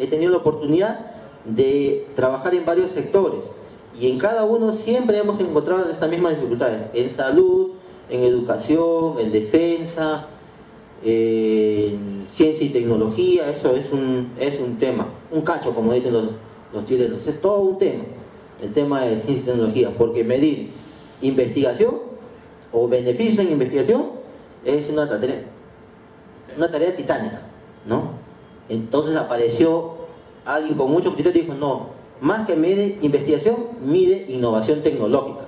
tenido la oportunidad de trabajar en varios sectores, y en cada uno siempre hemos encontrado estas mismas dificultades: en salud, en educación, en defensa, en ciencia y tecnología. Eso es un tema, un cacho, como dicen los chilenos, es todo un tema, el tema de ciencia y tecnología, porque medir investigación o beneficios en investigación es una tarea titánica, ¿no? Entonces apareció alguien con mucho criterio y dijo: no, más que mide investigación, mide innovación tecnológica,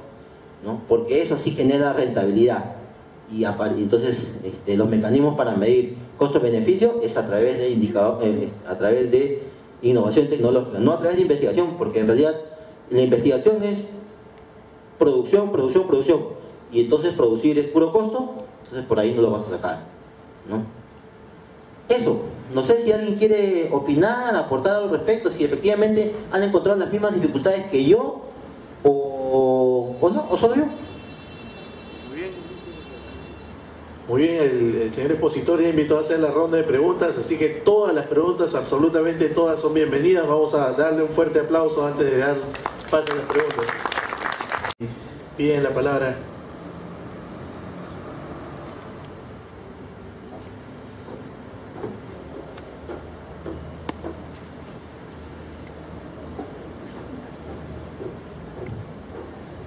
¿no? Porque eso sí genera rentabilidad. Y entonces los mecanismos para medir costo-beneficio es a través de a través de innovación tecnológica, no a través de investigación, porque en realidad La investigación es producción, producción, producción, y entonces producir es puro costo, entonces por ahí no lo vas a sacar, ¿no? Eso, no sé si alguien quiere opinar, aportar al respecto, si efectivamente han encontrado las mismas dificultades que yo, o no, o solo yo. Muy bien, el señor expositor ya invitó a hacer la ronda de preguntas, así que todas las preguntas, absolutamente todas, son bienvenidas. Vamos a darle un fuerte aplauso antes de dar paso a las preguntas. Piden la palabra.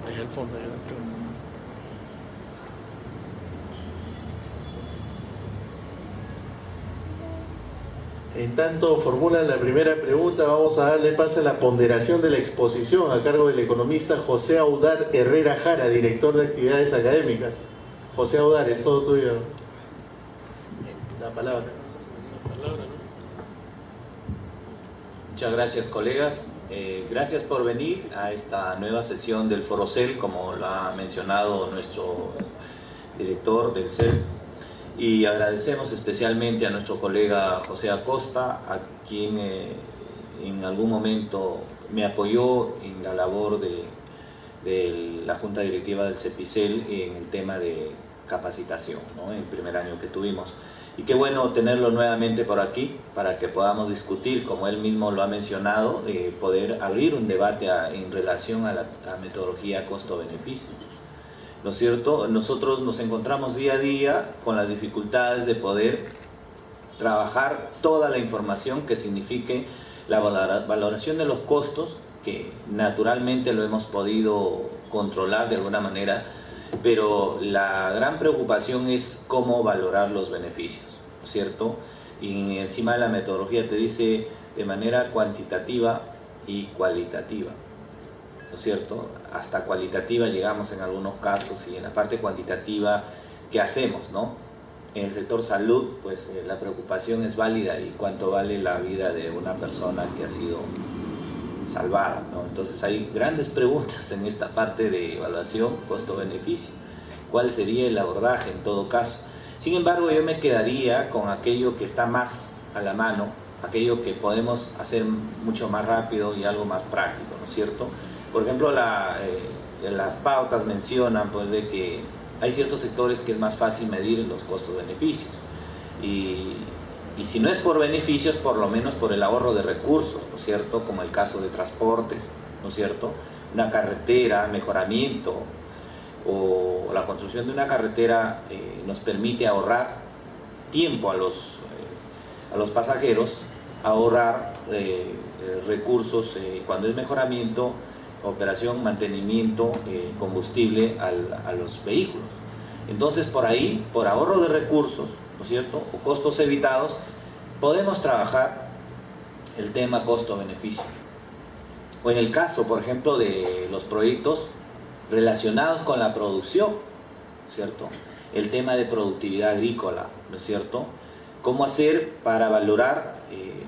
Ahí al fondo, ahí adentro. En tanto formulan la primera pregunta, vamos a darle paso a la ponderación de la exposición a cargo del economista José Audar Herrera Jara, director de actividades académicas. José Audar, es todo tuyo. La palabra. Muchas gracias, colegas. Gracias por venir a esta nueva sesión del Foro CEL, como lo ha mencionado nuestro director del CEL. Y agradecemos especialmente a nuestro colega José Acosta, a quien en algún momento me apoyó en la labor de la Junta Directiva del CEPICEL en el tema de capacitación, ¿no? En el primer año que tuvimos. Y qué bueno tenerlo nuevamente por aquí para que podamos discutir, como él mismo lo ha mencionado, poder abrir un debate en relación a la metodología costo-beneficio. ¿No es cierto? Nosotros nos encontramos día a día con las dificultades de poder trabajar toda la información que signifique la valoración de los costos, que naturalmente lo hemos podido controlar de alguna manera, pero la gran preocupación es cómo valorar los beneficios, ¿no es cierto? Y encima de la metodología te dice de manera cuantitativa y cualitativa, ¿no es cierto? Hasta cualitativa llegamos en algunos casos, y en la parte cuantitativa, ¿qué hacemos, no? En el sector salud, pues la preocupación es válida, y cuánto vale la vida de una persona que ha sido salvada, ¿no? Entonces hay grandes preguntas en esta parte de evaluación costo-beneficio. ¿Cuál sería el abordaje en todo caso? Sin embargo, yo me quedaría con aquello que está más a la mano, aquello que podemos hacer mucho más rápido y algo más práctico, ¿no es cierto? Por ejemplo, las pautas mencionan pues de que hay ciertos sectores que es más fácil medir los costos-beneficios, y si no es por beneficios, por lo menos por el ahorro de recursos, ¿no es cierto? Como el caso de transportes, ¿no es cierto? Una carretera, mejoramiento o la construcción de una carretera nos permite ahorrar tiempo a los pasajeros, ahorrar recursos cuando es mejoramiento, operación, mantenimiento, combustible a los vehículos. Entonces, por ahí, por ahorro de recursos, ¿no es cierto?, o costos evitados, podemos trabajar el tema costo-beneficio. O en el caso, por ejemplo, de los proyectos relacionados con la producción, ¿cierto?, el tema de productividad agrícola, ¿no es cierto?, cómo hacer para valorar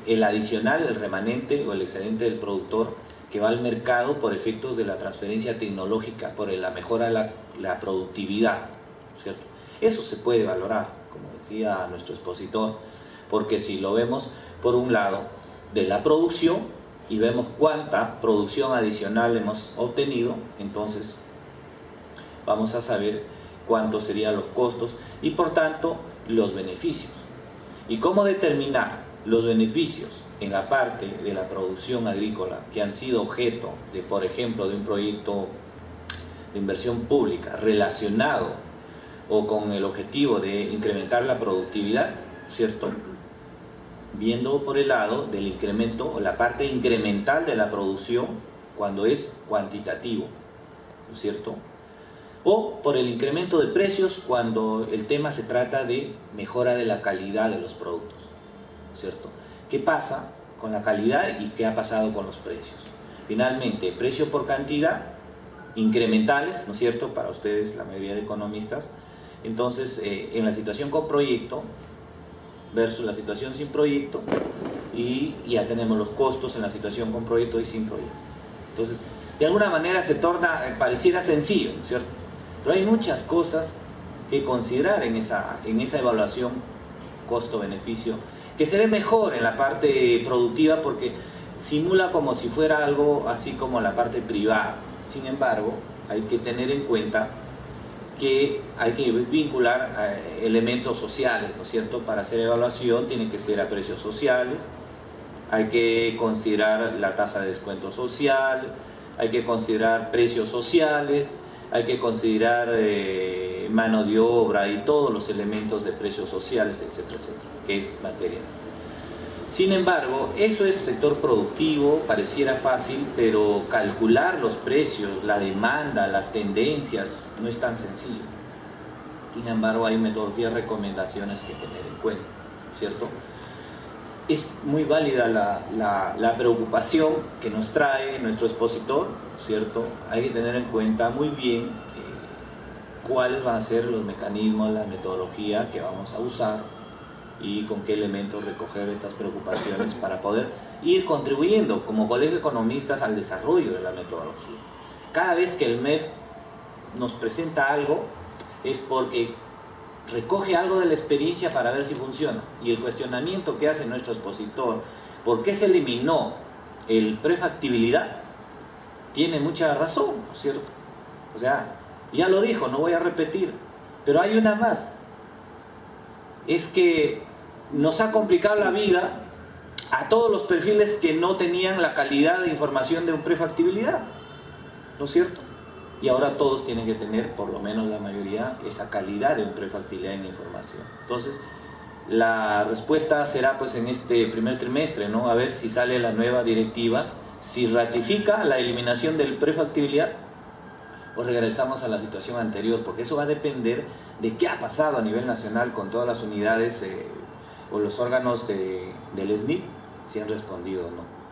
el adicional, el remanente o el excedente del productor que va al mercado por efectos de la transferencia tecnológica, por la mejora de la productividad, ¿cierto? Eso se puede valorar, como decía nuestro expositor, porque si lo vemos por un lado de la producción y vemos cuánta producción adicional hemos obtenido, entonces vamos a saber cuántos serían los costos y por tanto los beneficios. ¿Y cómo determinar los beneficios en la parte de la producción agrícola que han sido objeto de, por ejemplo, de un proyecto de inversión pública relacionado o con el objetivo de incrementar la productividad, ¿cierto? Viendo por el lado del incremento o la parte incremental de la producción cuando es cuantitativo, ¿no es cierto? O por el incremento de precios cuando el tema se trata de mejora de la calidad de los productos, ¿cierto? ¿Qué pasa con la calidad y qué ha pasado con los precios? Finalmente, precio por cantidad, incrementales, ¿no es cierto?, para ustedes, la mayoría de economistas. Entonces, en la situación con proyecto versus la situación sin proyecto, y ya tenemos los costos en la situación con proyecto y sin proyecto. Entonces, de alguna manera se torna, pareciera sencillo, ¿no es cierto? Pero hay muchas cosas que considerar en esa evaluación costo-beneficio, que se ve mejor en la parte productiva porque simula como si fuera algo así como la parte privada. Sin embargo, hay que tener en cuenta que hay que vincular elementos sociales, ¿no es cierto? Para hacer evaluación tiene que ser a precios sociales, hay que considerar la tasa de descuento social, hay que considerar precios sociales, hay que considerar mano de obra y todos los elementos de precios sociales, etcétera, etcétera, que es materia. Sin embargo, eso es sector productivo, pareciera fácil, pero calcular los precios, la demanda, las tendencias, no es tan sencillo. Sin embargo, hay metodologías, recomendaciones que tener en cuenta, ¿cierto? Es muy válida la preocupación que nos trae nuestro expositor, ¿cierto? Hay que tener en cuenta muy bien cuáles van a ser los mecanismos, la metodología que vamos a usar y con qué elementos recoger estas preocupaciones para poder ir contribuyendo como colegio de economistas al desarrollo de la metodología. Cada vez que el MEF nos presenta algo es porque recoge algo de la experiencia para ver si funciona, y el cuestionamiento que hace nuestro expositor, ¿por qué se eliminó el prefactibilidad? Tiene mucha razón, ¿no es cierto? O sea, ya lo dijo, no voy a repetir, pero hay una más, es que nos ha complicado la vida a todos los perfiles que no tenían la calidad de información de un prefactibilidad, ¿no es cierto? Y ahora todos tienen que tener, por lo menos la mayoría, esa calidad de un prefactibilidad en información. Entonces, la respuesta será pues en este primer trimestre, ¿no? A ver si sale la nueva directiva, si ratifica la eliminación del prefactibilidad o regresamos a la situación anterior, porque eso va a depender de qué ha pasado a nivel nacional con todas las unidades o los órganos del SNIP, si han respondido o no.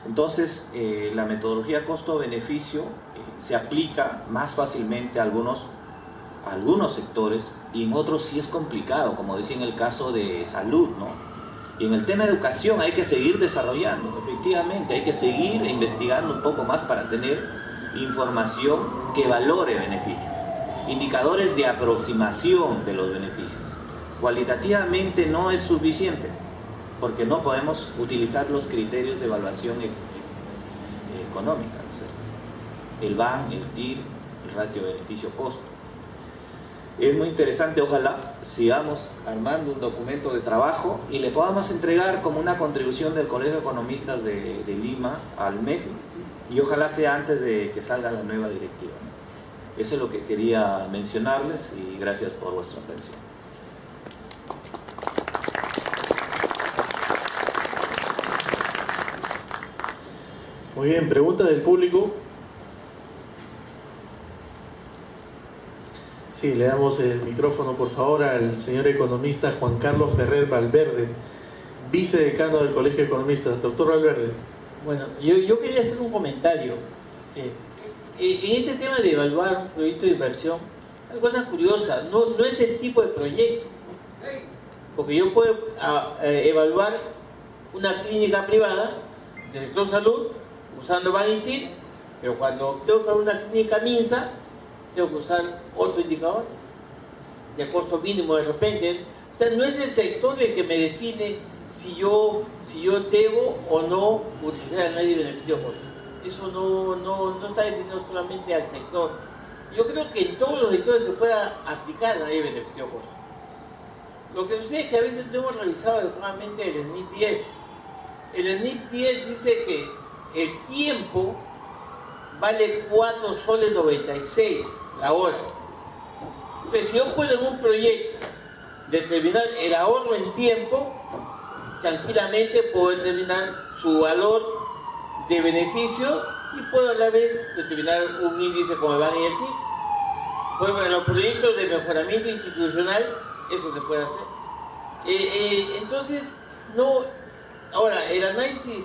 Entonces, la metodología costo-beneficio se aplica más fácilmente a algunos sectores y en otros sí es complicado, como decía en el caso de salud, ¿no? Y en el tema de educación hay que seguir desarrollando, efectivamente, hay que seguir investigando un poco más para tener información que valore beneficios, indicadores de aproximación de los beneficios. Cualitativamente no es suficiente, porque no podemos utilizar los criterios de evaluación económica, ¿no? El BAN, el TIR, el ratio beneficio-costo. Es muy interesante, ojalá sigamos armando un documento de trabajo y le podamos entregar como una contribución del Colegio de Economistas de Lima al MEF, y ojalá sea antes de que salga la nueva directiva, ¿no? Eso es lo que quería mencionarles y gracias por vuestra atención. Muy bien, pregunta del público. Sí, le damos el micrófono por favor al señor economista Juan Carlos Ferrer Valverde, vicedecano del Colegio de Economistas. Doctor Valverde. Bueno, yo quería hacer un comentario. En este tema de evaluar un proyecto de inversión, hay cosas curiosas, no es el tipo de proyecto. Porque yo puedo evaluar una clínica privada del sector salud usando Bank-ITIR, pero cuando tengo que usar una clínica MINSA, tengo que usar otro indicador de costo mínimo de repente. O sea, no es el sector el que me define si yo debo o no utilizar el análisis de beneficio-costo. Eso no está definido solamente al sector. Yo creo que en todos los sectores se puede aplicar el análisis de beneficio-costo. Lo que sucede es que a veces no hemos revisado adecuadamente el SNIP 10. El SNIP 10 dice que el tiempo vale 4 soles 96 la hora. Entonces, si yo puedo en un proyecto determinar el ahorro en tiempo, tranquilamente puedo determinar su valor de beneficio y puedo a la vez determinar un índice como el BAN y el TIR. Pues bueno, en los proyectos de mejoramiento institucional eso se puede hacer. Entonces, no. Ahora, el análisis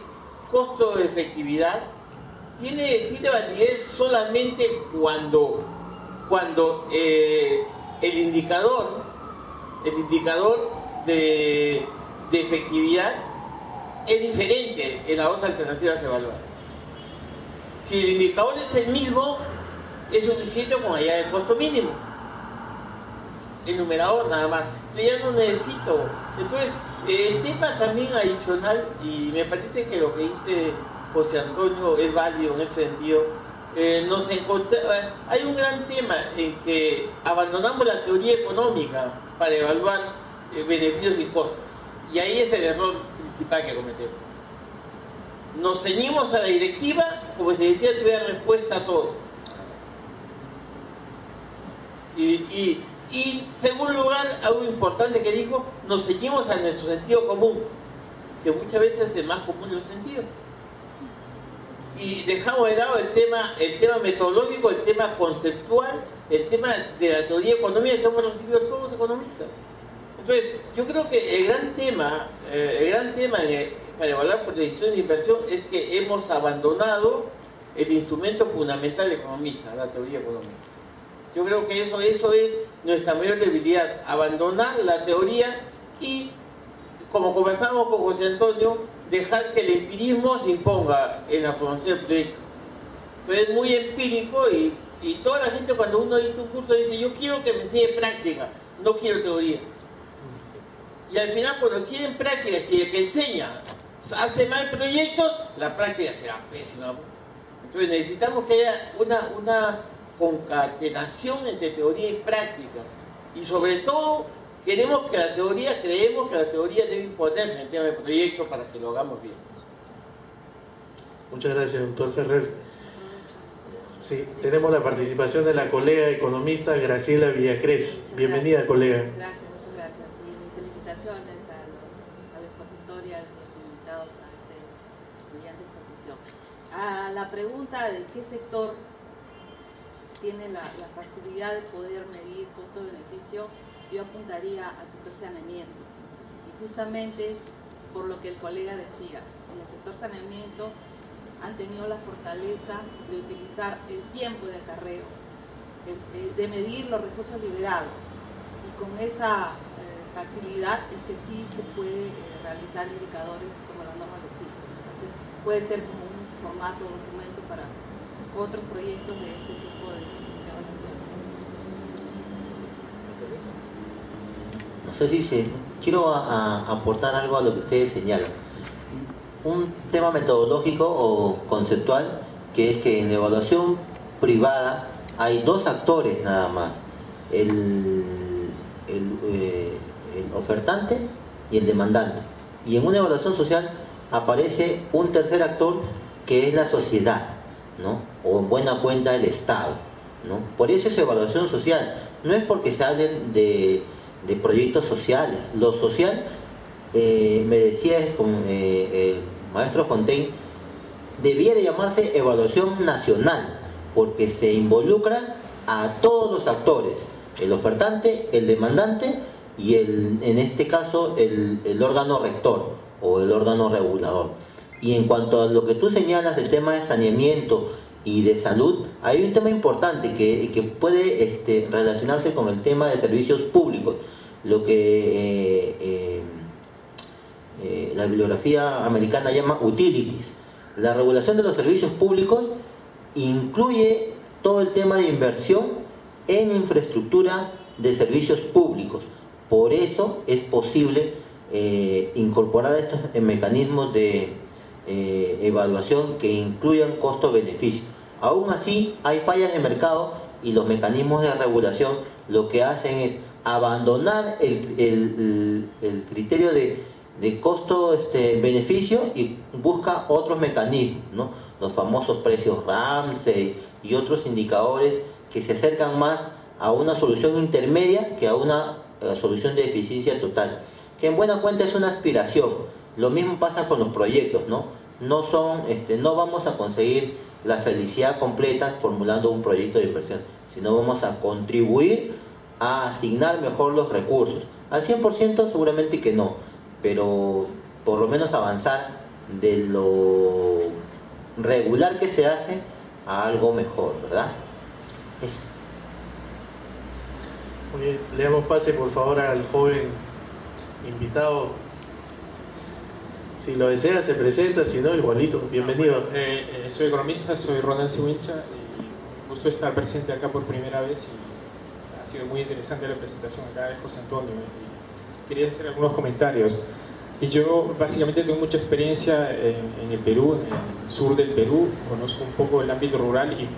costo-efectividad tiene validez solamente cuando el indicador de efectividad es diferente en las dos alternativas evaluadas. Si el indicador es el mismo, es suficiente con allá el costo mínimo. El numerador nada más. Yo ya no necesito. Entonces, el tema también adicional, y me parece que lo que dice José Antonio es válido en ese sentido, hay un gran tema en que abandonamos la teoría económica para evaluar beneficios y costos. Y ahí es el error principal que cometemos. Nos ceñimos a la directiva como si la directiva tuviera respuesta a todo. Y en segundo lugar, algo importante que dijo, nos ceñimos a nuestro sentido común, que muchas veces es el más común de los sentidos. Y dejamos de lado el tema metodológico, el tema conceptual, el tema de la teoría económica que hemos recibido todos los economistas. Entonces, yo creo que el gran tema para evaluar proyección de inversión es que hemos abandonado el instrumento fundamental del economista, la teoría económica. Yo creo que eso es nuestra mayor debilidad, abandonar la teoría y, como conversamos con José Antonio, dejar que el empirismo se imponga en la promoción del proyecto. Entonces es muy empírico y toda la gente cuando uno dice un curso dice yo quiero que me enseñe práctica, no quiero teoría. Y al final cuando quieren práctica, si el que enseña hace mal proyectos, la práctica será pésima. Entonces necesitamos que haya una concatenación entre teoría y práctica. Y sobre todo, creemos que la teoría debe imponerse en el tema del proyecto para que lo hagamos bien. Muchas gracias, doctor Ferrer. Sí, tenemos la participación de la colega economista Graciela Villacrés. Bienvenida, colega. Gracias, muchas gracias. Y felicitaciones al expositor y a los invitados a esta brillante exposición. A la pregunta de qué sector tiene la facilidad de poder medir costo-beneficio, yo apuntaría al sector saneamiento. Y justamente por lo que el colega decía, en el sector saneamiento han tenido la fortaleza de utilizar el tiempo de acarreo, de medir los recursos liberados. Y con esa facilidad es que sí se puede realizar indicadores como la norma lo exige. Entonces, puede ser como un formato de documento para otros proyectos de este tipo de evaluación. No sé si quiero aportar algo a lo que ustedes señalan. Un tema metodológico o conceptual, que es que en la evaluación privada hay dos actores nada más, el ofertante y el demandante. Y en una evaluación social aparece un tercer actor que es la sociedad, ¿no? O en buena cuenta el Estado, ¿no? Por eso es evaluación social, no es porque se hablen de proyectos sociales. Lo social, me decía el maestro Fontaine, debiera llamarse evaluación nacional, porque se involucra a todos los actores, el ofertante, el demandante y en este caso el órgano rector o el órgano regulador. Y en cuanto a lo que tú señalas del tema de saneamiento y de salud, hay un tema importante que puede relacionarse con el tema de servicios públicos, lo que la bibliografía americana llama utilities. La regulación de los servicios públicos incluye todo el tema de inversión en infraestructura de servicios públicos. Por eso es posible incorporar estos mecanismos de evaluación que incluyan costo-beneficio. Aún así hay fallas de mercado y los mecanismos de regulación lo que hacen es abandonar el criterio de costo-beneficio y busca otros mecanismos, ¿no? Los famosos precios Ramsey y otros indicadores que se acercan más a una solución intermedia que a una solución de eficiencia total, que en buena cuenta es una aspiración. Lo mismo pasa con los proyectos, ¿no? No vamos a conseguir la felicidad completa formulando un proyecto de inversión, sino vamos a contribuir a asignar mejor los recursos. Al 100% seguramente que no, pero por lo menos avanzar de lo regular que se hace a algo mejor, ¿verdad? Eso. Muy bien, le damos pase por favor al joven invitado. Si lo desea, se presenta, si no, igualito. Bienvenido. Soy economista, soy Ronald Siwincha y gusto estar presente acá por primera vez y ha sido muy interesante la presentación acá de José Antonio y quería hacer algunos comentarios. Y yo básicamente tengo mucha experiencia en el Perú, en el sur del Perú, conozco un poco el ámbito rural y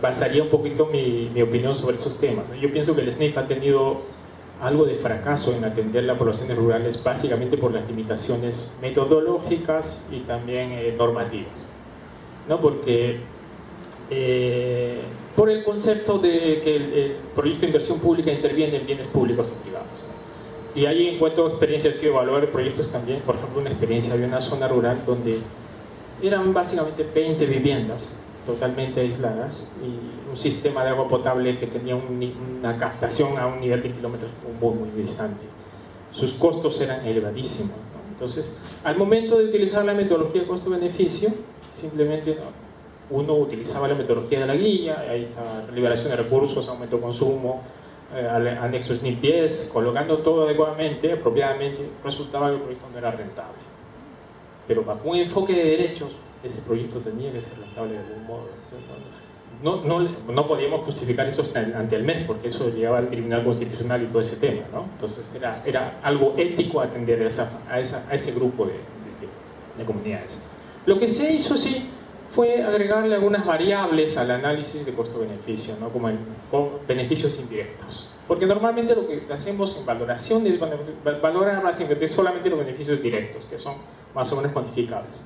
basaría un poquito mi opinión sobre esos temas. Yo pienso que el SNIF ha tenido algo de fracaso en atender las poblaciones rurales básicamente por las limitaciones metodológicas y también normativas, ¿no? Porque por el concepto de que el proyecto de inversión pública interviene en bienes públicos y privados, ¿no? Y ahí encuentro experiencias y evaluar proyectos también. Por ejemplo, una experiencia de una zona rural donde eran básicamente 20 viviendas totalmente aisladas y un sistema de agua potable que tenía una captación a un nivel de kilómetros muy distante. Sus costos eran elevadísimos, ¿no? Entonces, al momento de utilizar la metodología de costo-beneficio, simplemente uno utilizaba la metodología de la guía, ahí está liberación de recursos, aumento de consumo, anexo SNIP 10, colocando todo adecuadamente, apropiadamente, resultaba que el proyecto no era rentable. Pero bajo un enfoque de derechos, ese proyecto tenía que ser rentable de algún modo. No podíamos justificar eso ante el MES, porque eso llegaba al Tribunal Constitucional y todo ese tema, ¿no? Entonces era algo ético atender a ese grupo de comunidades. Lo que se hizo, sí, fue agregarle algunas variables al análisis de costo-beneficio, ¿no? Como beneficios indirectos. Porque normalmente lo que hacemos en valoración es valorar básicamente solamente los beneficios directos, que son más o menos cuantificables.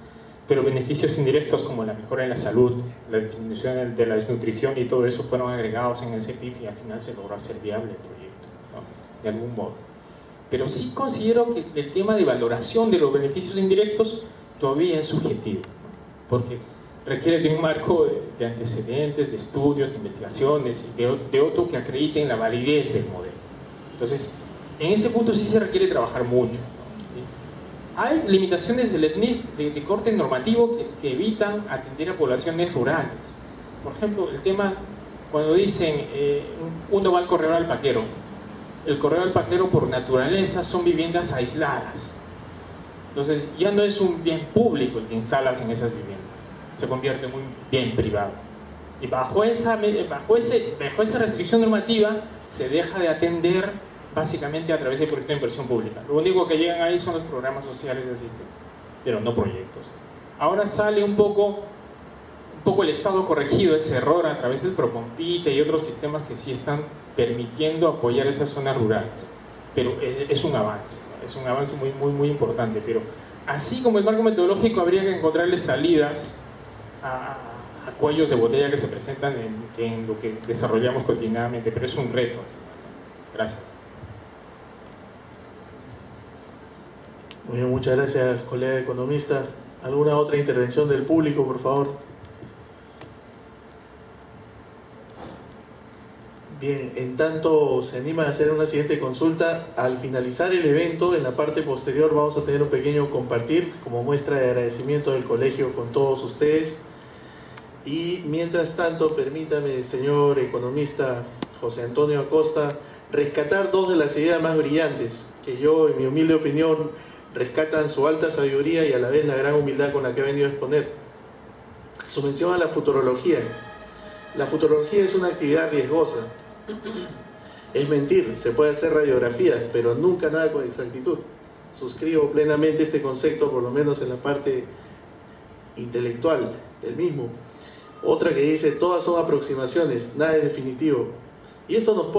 Pero beneficios indirectos como la mejora en la salud, la disminución de la desnutrición y todo eso fueron agregados en el CEPIF y al final se logró hacer viable el proyecto, ¿no? De algún modo. Pero sí considero que el tema de valoración de los beneficios indirectos todavía es subjetivo, ¿no? Porque requiere de un marco de antecedentes, de estudios, de investigaciones y de otro que acrediten la validez del modelo. Entonces, en ese punto sí se requiere trabajar mucho. Hay limitaciones del SNIF de corte normativo que evitan atender a poblaciones rurales. Por ejemplo, el tema cuando dicen uno va al corredor alpaquero. El corredor alpaquero por naturaleza son viviendas aisladas. Entonces ya no es un bien público el que instalas en esas viviendas. Se convierte en un bien privado. Y bajo esa restricción normativa se deja de atender básicamente a través del proyecto de inversión pública. Lo único que llegan ahí son los programas sociales de asistencia, pero no proyectos. Ahora sale un poco el Estado corregido ese error a través del Procompite y otros sistemas que sí están permitiendo apoyar esas zonas rurales. Pero es un avance, ¿no? Es un avance muy importante. Pero así como el marco metodológico, habría que encontrarle salidas a cuellos de botella que se presentan en lo que desarrollamos cotidianamente, pero es un reto. Gracias. Muy bien, muchas gracias, colega economista. ¿Alguna otra intervención del público, por favor? Bien, en tanto se anima a hacer una siguiente consulta. Al finalizar el evento, en la parte posterior vamos a tener un pequeño compartir como muestra de agradecimiento del colegio con todos ustedes. Y mientras tanto, permítame, señor economista José Antonio Acosta, rescatar dos de las ideas más brillantes que yo, en mi humilde opinión, rescatan su alta sabiduría y a la vez la gran humildad con la que ha venido a exponer. Su mención a la futurología. La futurología es una actividad riesgosa. Es mentir, se puede hacer radiografías, pero nunca nada con exactitud. Suscribo plenamente este concepto, por lo menos en la parte intelectual del mismo. Otra que dice, todas son aproximaciones, nada es definitivo. Y esto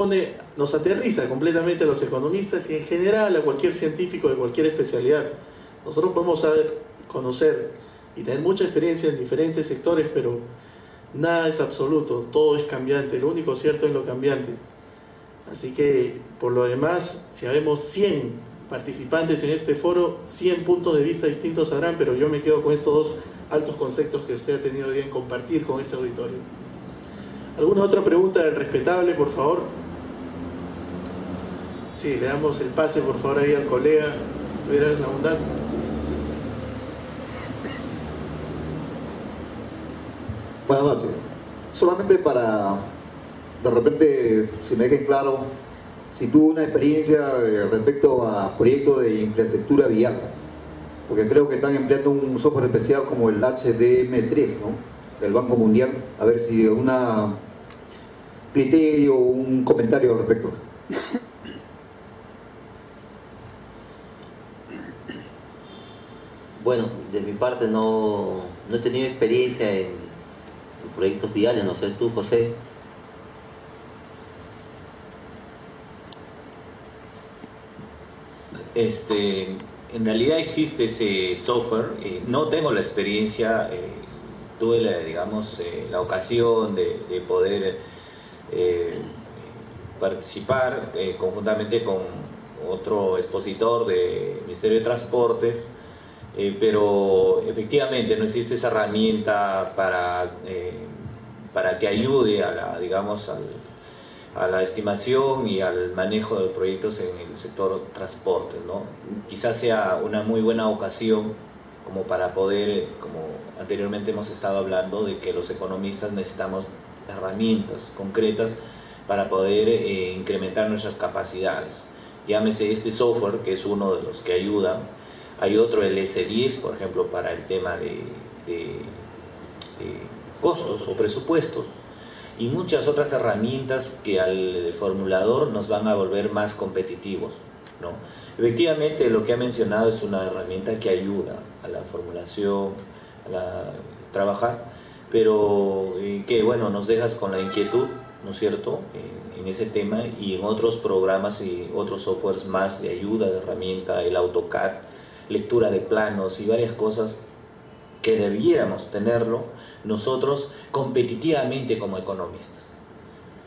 nos aterriza completamente a los economistas y en general a cualquier científico de cualquier especialidad. Nosotros podemos saber, conocer y tener mucha experiencia en diferentes sectores, pero nada es absoluto, todo es cambiante, lo único cierto es lo cambiante. Así que, por lo demás, si habemos 100 participantes en este foro, 100 puntos de vista distintos habrán, pero yo me quedo con estos dos altos conceptos que usted ha tenido bien compartir con este auditorio. ¿Alguna otra pregunta del respetable, por favor? Sí, le damos el pase, por favor, ahí al colega, si tuviera la bondad. Buenas noches. Solamente para, de repente, si me dejen claro, si tuvo una experiencia respecto a proyectos de infraestructura vial. porque creo que están empleando un software especial como el HDM3, ¿no?, del Banco Mundial. A ver si algún criterio o un comentario al respecto. Bueno, de mi parte no he tenido experiencia en proyectos viales, no sé tú, José. En realidad existe ese software, no tengo la experiencia, tuve la ocasión de poder participar conjuntamente con otro expositor del Ministerio de Transportes, pero efectivamente no existe esa herramienta para que ayude a la estimación y al manejo de proyectos en el sector transporte, ¿no? Quizás sea una muy buena ocasión como para poder, como anteriormente hemos estado hablando, de que los economistas necesitamos herramientas concretas para poder incrementar nuestras capacidades. Llámese este software, que es uno de los que ayuda. Hay otro, el S10, por ejemplo, para el tema de costos o presupuestos, y muchas otras herramientas que al formulador nos van a volver más competitivos, ¿no? Efectivamente, lo que ha mencionado es una herramienta que ayuda a la formulación, a trabajar, pero que bueno, nos dejas con la inquietud, ¿no es cierto?, en ese tema y en otros programas y otros softwares más de ayuda, de herramienta, el AutoCAD, lectura de planos y varias cosas que debiéramos tenerlo nosotros competitivamente como economistas.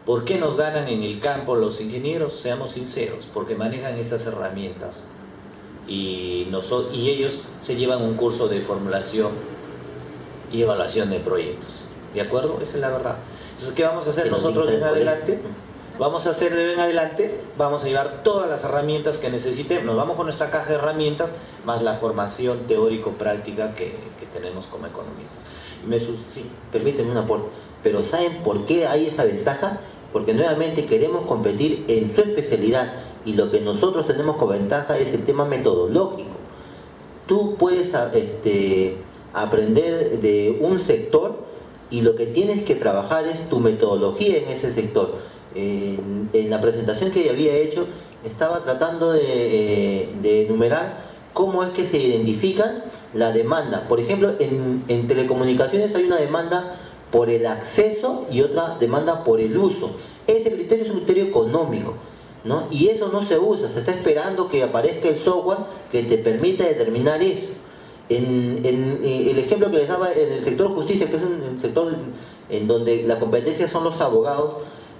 ¿Por qué nos ganan en el campo los ingenieros? Seamos sinceros, porque manejan esas herramientas y ellos se llevan un curso de formulación y evaluación de proyectos, ¿de acuerdo? Esa es la verdad. Entonces, ¿qué vamos a hacer nosotros en adelante? Vamos a llevar todas las herramientas que necesitemos, nos vamos con nuestra caja de herramientas, más la formación teórico-práctica que tenemos como economistas. Sí, permíteme un aporte, pero ¿saben por qué hay esa ventaja? Porque nuevamente queremos competir en su especialidad y lo que nosotros tenemos como ventaja es el tema metodológico. Tú puedes aprender de un sector y lo que tienes que trabajar es tu metodología en ese sector. En la presentación que había hecho estaba tratando de enumerar cómo es que se identifican la demanda. Por ejemplo, en telecomunicaciones hay una demanda por el acceso y otra demanda por el uso. Ese criterio es un criterio económico, ¿no? Y eso no se usa, se está esperando que aparezca el software que te permita determinar eso. El ejemplo que les daba en el sector justicia, que es un sector en donde la competencia son los abogados,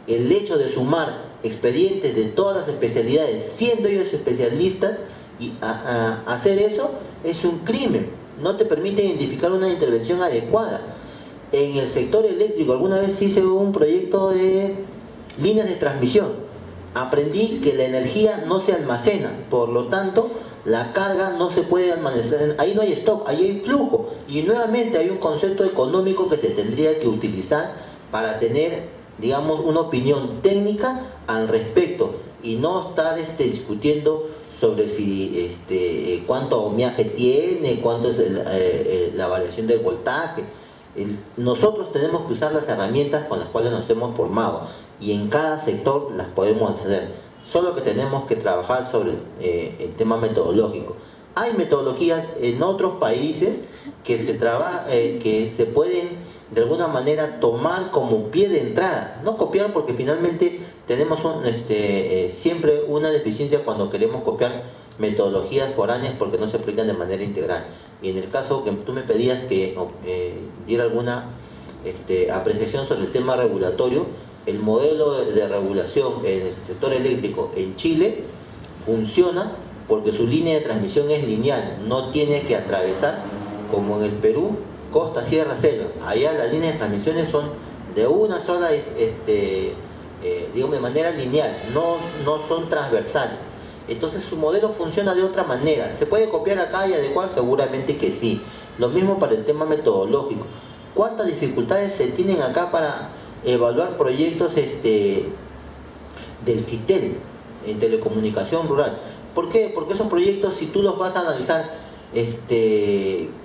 el hecho de sumar expedientes de todas las especialidades, siendo ellos especialistas, y hacer eso es un crimen, no te permite identificar una intervención adecuada. En el sector eléctrico, alguna vez hice un proyecto de líneas de transmisión, aprendí que la energía no se almacena, por lo tanto la carga no se puede almacenar, ahí no hay stock, ahí hay flujo, y nuevamente hay un concepto económico que se tendría que utilizar para tener, digamos, una opinión técnica al respecto y no estar discutiendo sobre si cuánto ohmiaje tiene, cuánto es la variación del voltaje. Nosotros tenemos que usar las herramientas con las cuales nos hemos formado y en cada sector las podemos hacer, solo que tenemos que trabajar sobre el tema metodológico. Hay metodologías en otros países que se pueden de alguna manera tomar como pie de entrada, no copiar, porque finalmente tenemos siempre una deficiencia cuando queremos copiar metodologías foráneas porque no se aplican de manera integral. Y en el caso que tú me pedías que diera alguna apreciación sobre el tema regulatorio, el modelo de regulación en el sector eléctrico en Chile funciona porque su línea de transmisión es lineal, no tiene que atravesar como en el Perú, costa, sierra, selva. Allá las líneas de transmisiones son de una sola, digamos, de manera lineal, no son transversales. Entonces su modelo funciona de otra manera. ¿Se puede copiar acá y adecuar? Seguramente que sí. Lo mismo para el tema metodológico. ¿Cuántas dificultades se tienen acá para evaluar proyectos del FITEL en telecomunicación rural? ¿Por qué? Porque esos proyectos, si tú los vas a analizar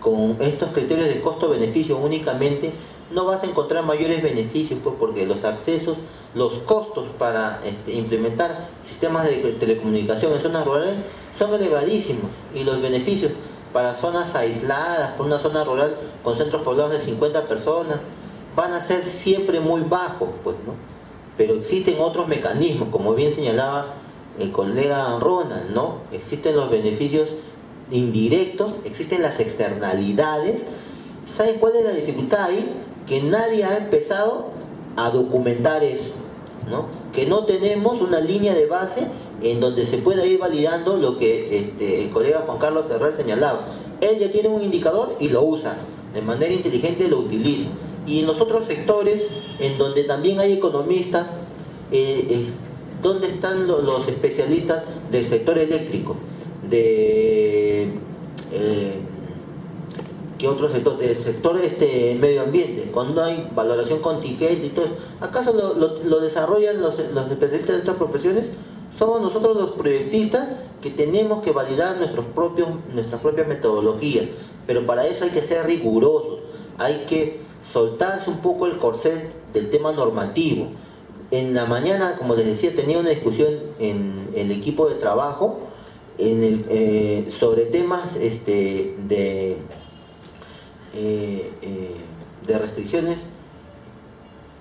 con estos criterios de costo-beneficio únicamente, no vas a encontrar mayores beneficios, pues, porque los accesos, los costos para implementar sistemas de telecomunicación en zonas rurales son elevadísimos, y los beneficios para zonas aisladas, por una zona rural con centros poblados de 50 personas, van a ser siempre muy bajos, pues, ¿no? Pero existen otros mecanismos, como bien señalaba el colega Ronald, ¿no? Existen los beneficios indirectos, existen las externalidades. ¿Saben cuál es la dificultad ahí? Que nadie ha empezado a documentar eso, ¿no? Que no tenemos una línea de base en donde se pueda ir validando lo que el colega Juan Carlos Ferrer señalaba. Él ya tiene un indicador y lo usa, de manera inteligente lo utiliza. Y en los otros sectores, en donde también hay economistas, ¿dónde están los especialistas del sector eléctrico? ¿Qué otro sector? Del sector medio ambiente, cuando hay valoración contingente y todo eso. ¿Acaso lo desarrollan los especialistas de otras profesiones? Somos nosotros los proyectistas que tenemos que validar nuestras propias metodologías, pero para eso hay que ser rigurosos, hay que soltarse un poco el corset del tema normativo. En la mañana, como les decía, tenía una discusión en el equipo de trabajo sobre temas de restricciones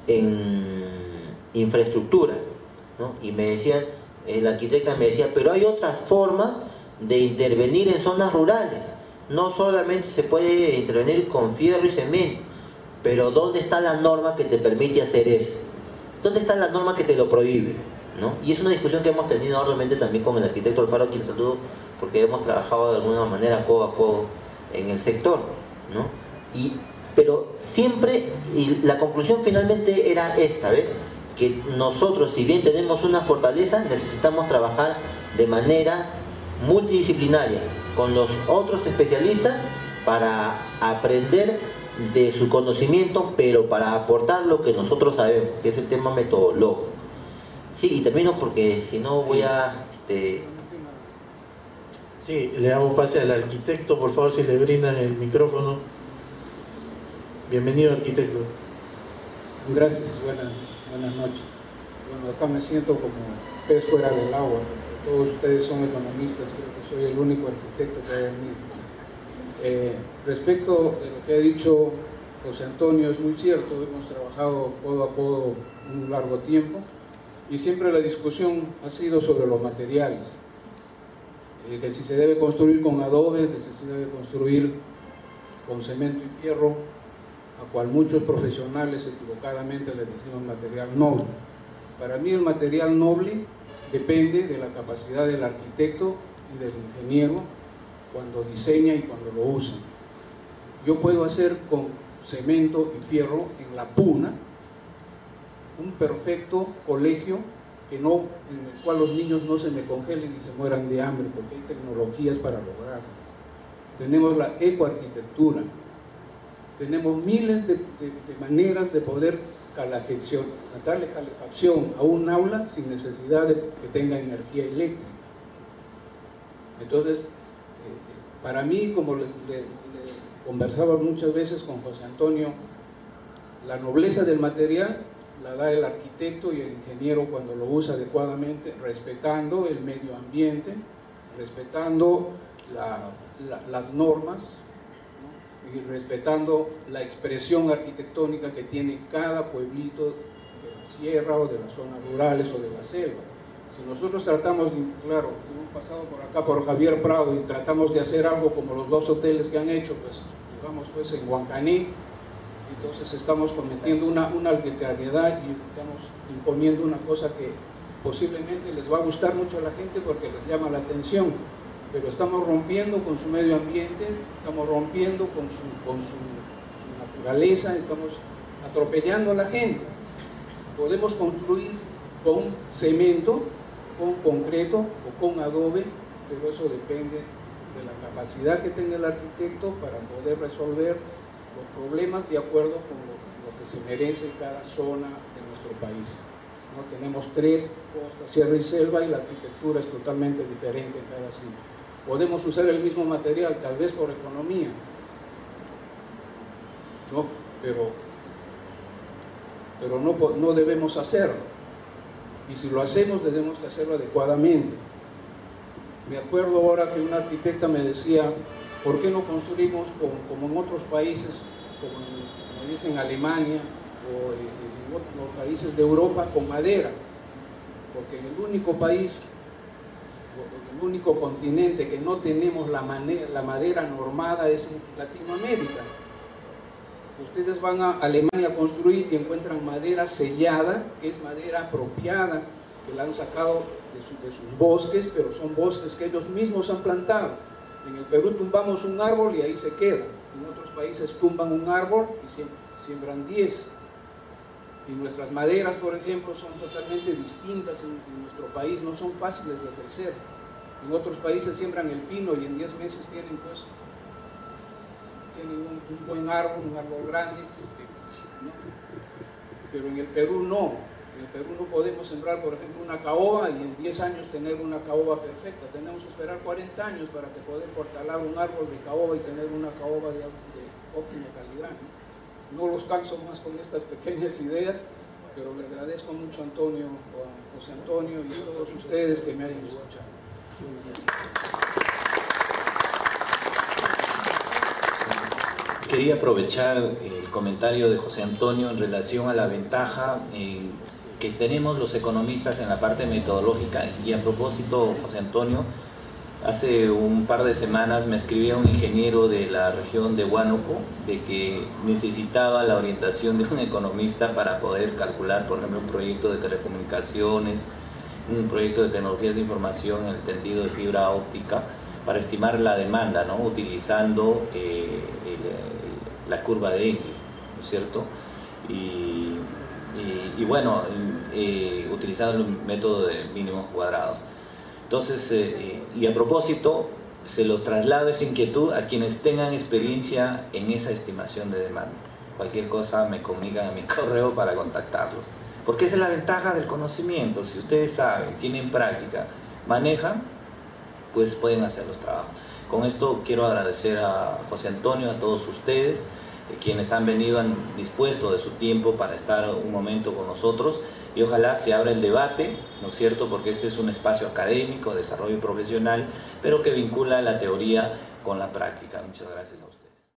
en infraestructura, ¿no? Y me decían, la arquitecta me decía, pero hay otras formas de intervenir en zonas rurales, no solamente se puede intervenir con fierro y cemento, pero ¿dónde está la norma que te permite hacer eso? ¿Dónde está la norma que te lo prohíbe? ¿No? Y es una discusión que hemos tenido enormemente también con el arquitecto Alfaro, a quien saludo, porque hemos trabajado de alguna manera codo a codo en el sector, ¿no? Pero siempre, y la conclusión finalmente era esta, ¿ves? Que nosotros, si bien tenemos una fortaleza, necesitamos trabajar de manera multidisciplinaria con los otros especialistas para aprender de su conocimiento, pero para aportar lo que nosotros sabemos, que es el tema metodológico. Sí, y termino porque si no voy a... Sí, le damos pase al arquitecto, por favor, si le brindan el micrófono. Bienvenido, arquitecto. Gracias, buenas noches. Bueno, acá me siento como pez fuera del agua. Todos ustedes son economistas, creo que soy el único arquitecto que ha venido. Respecto de lo que ha dicho José Antonio, es muy cierto, hemos trabajado codo a codo un largo tiempo y siempre la discusión ha sido sobre los materiales, de si se debe construir con adobe, de si se debe construir con cemento y fierro, a cual muchos profesionales equivocadamente les decimos material noble. Para mí el material noble depende de la capacidad del arquitecto y del ingeniero cuando diseña y cuando lo usa. Yo puedo hacer con cemento y fierro en la puna un perfecto colegio en el cual los niños no se me congelen y se mueran de hambre, porque hay tecnologías para lograrlo. Tenemos la ecoarquitectura, tenemos miles de maneras de poder darle calefacción a un aula sin necesidad de que tenga energía eléctrica. Entonces, para mí, como le conversaba muchas veces con José Antonio, la nobleza del material la da el arquitecto y el ingeniero cuando lo usa adecuadamente, respetando el medio ambiente, respetando las normas, ¿no? Y respetando la expresión arquitectónica que tiene cada pueblito de la sierra o de las zonas rurales o de la selva. Si nosotros tratamos, claro, hemos pasado por acá por Javier Prado y tratamos de hacer algo como los dos hoteles que han hecho, pues digamos pues en Huancaní, entonces estamos cometiendo una arbitrariedad y estamos imponiendo una cosa que posiblemente les va a gustar mucho a la gente porque les llama la atención, pero estamos rompiendo con su medio ambiente, estamos rompiendo con su naturaleza, estamos atropellando a la gente. Podemos construir con cemento, con concreto o con adobe, pero eso depende de la capacidad que tenga el arquitecto para poder resolver los problemas de acuerdo con lo que se merece cada zona de nuestro país. ¿No? Tenemos tres, costa, sierra y selva, y la arquitectura es totalmente diferente en cada sitio. podemos usar el mismo material, tal vez por economía, ¿no? Pero no debemos hacerlo. Y si lo hacemos, debemos que hacerlo adecuadamente. Me acuerdo ahora que una arquitecta me decía, ¿por qué no construimos como en otros países, como dicen Alemania o en otros países de Europa, con madera? Porque en el único país, el único continente que no tenemos la madera normada es en Latinoamérica. Ustedes van a Alemania a construir y encuentran madera sellada, que es madera apropiada, que la han sacado de sus bosques, pero son bosques que ellos mismos han plantado. En el Perú tumbamos un árbol y ahí se queda. En otros países tumban un árbol y siembran 10. Y nuestras maderas, por ejemplo, son totalmente distintas en nuestro país, no son fáciles de crecer. En otros países siembran el pino y en 10 meses tienen un buen árbol, un árbol grande, ¿no? Pero en el Perú no. En el Perú no podemos sembrar, por ejemplo, una caoba y en 10 años tener una caoba perfecta. Tenemos que esperar 40 años para que poder cortalar un árbol de caoba y tener una caoba de óptima calidad, ¿no? No los canso más con estas pequeñas ideas, pero le agradezco mucho a Antonio, a José Antonio y a todos ustedes que me hayan escuchado. Quería aprovechar el comentario de José Antonio en relación a la ventaja que tenemos los economistas en la parte metodológica. Y a propósito, José Antonio, hace un par de semanas me escribía un ingeniero de la región de Huánuco de que necesitaba la orientación de un economista para poder calcular, por ejemplo, un proyecto de telecomunicaciones, un proyecto de tecnologías de información en el tendido de fibra óptica, para estimar la demanda, ¿no? Utilizando la curva de Engel, ¿no es cierto? Y bueno, utilizando el método de mínimos cuadrados. Entonces, y a propósito, se los traslado esa inquietud a quienes tengan experiencia en esa estimación de demanda. Cualquier cosa me comunican a mi correo para contactarlos. Porque esa es la ventaja del conocimiento. Si ustedes saben, tienen práctica, manejan, pues pueden hacer los trabajos. Con esto quiero agradecer a José Antonio, a todos ustedes, quienes han venido, han dispuesto de su tiempo para estar un momento con nosotros, y ojalá se abra el debate, ¿no es cierto?, porque este es un espacio académico, desarrollo profesional, pero que vincula la teoría con la práctica. Muchas gracias a ustedes.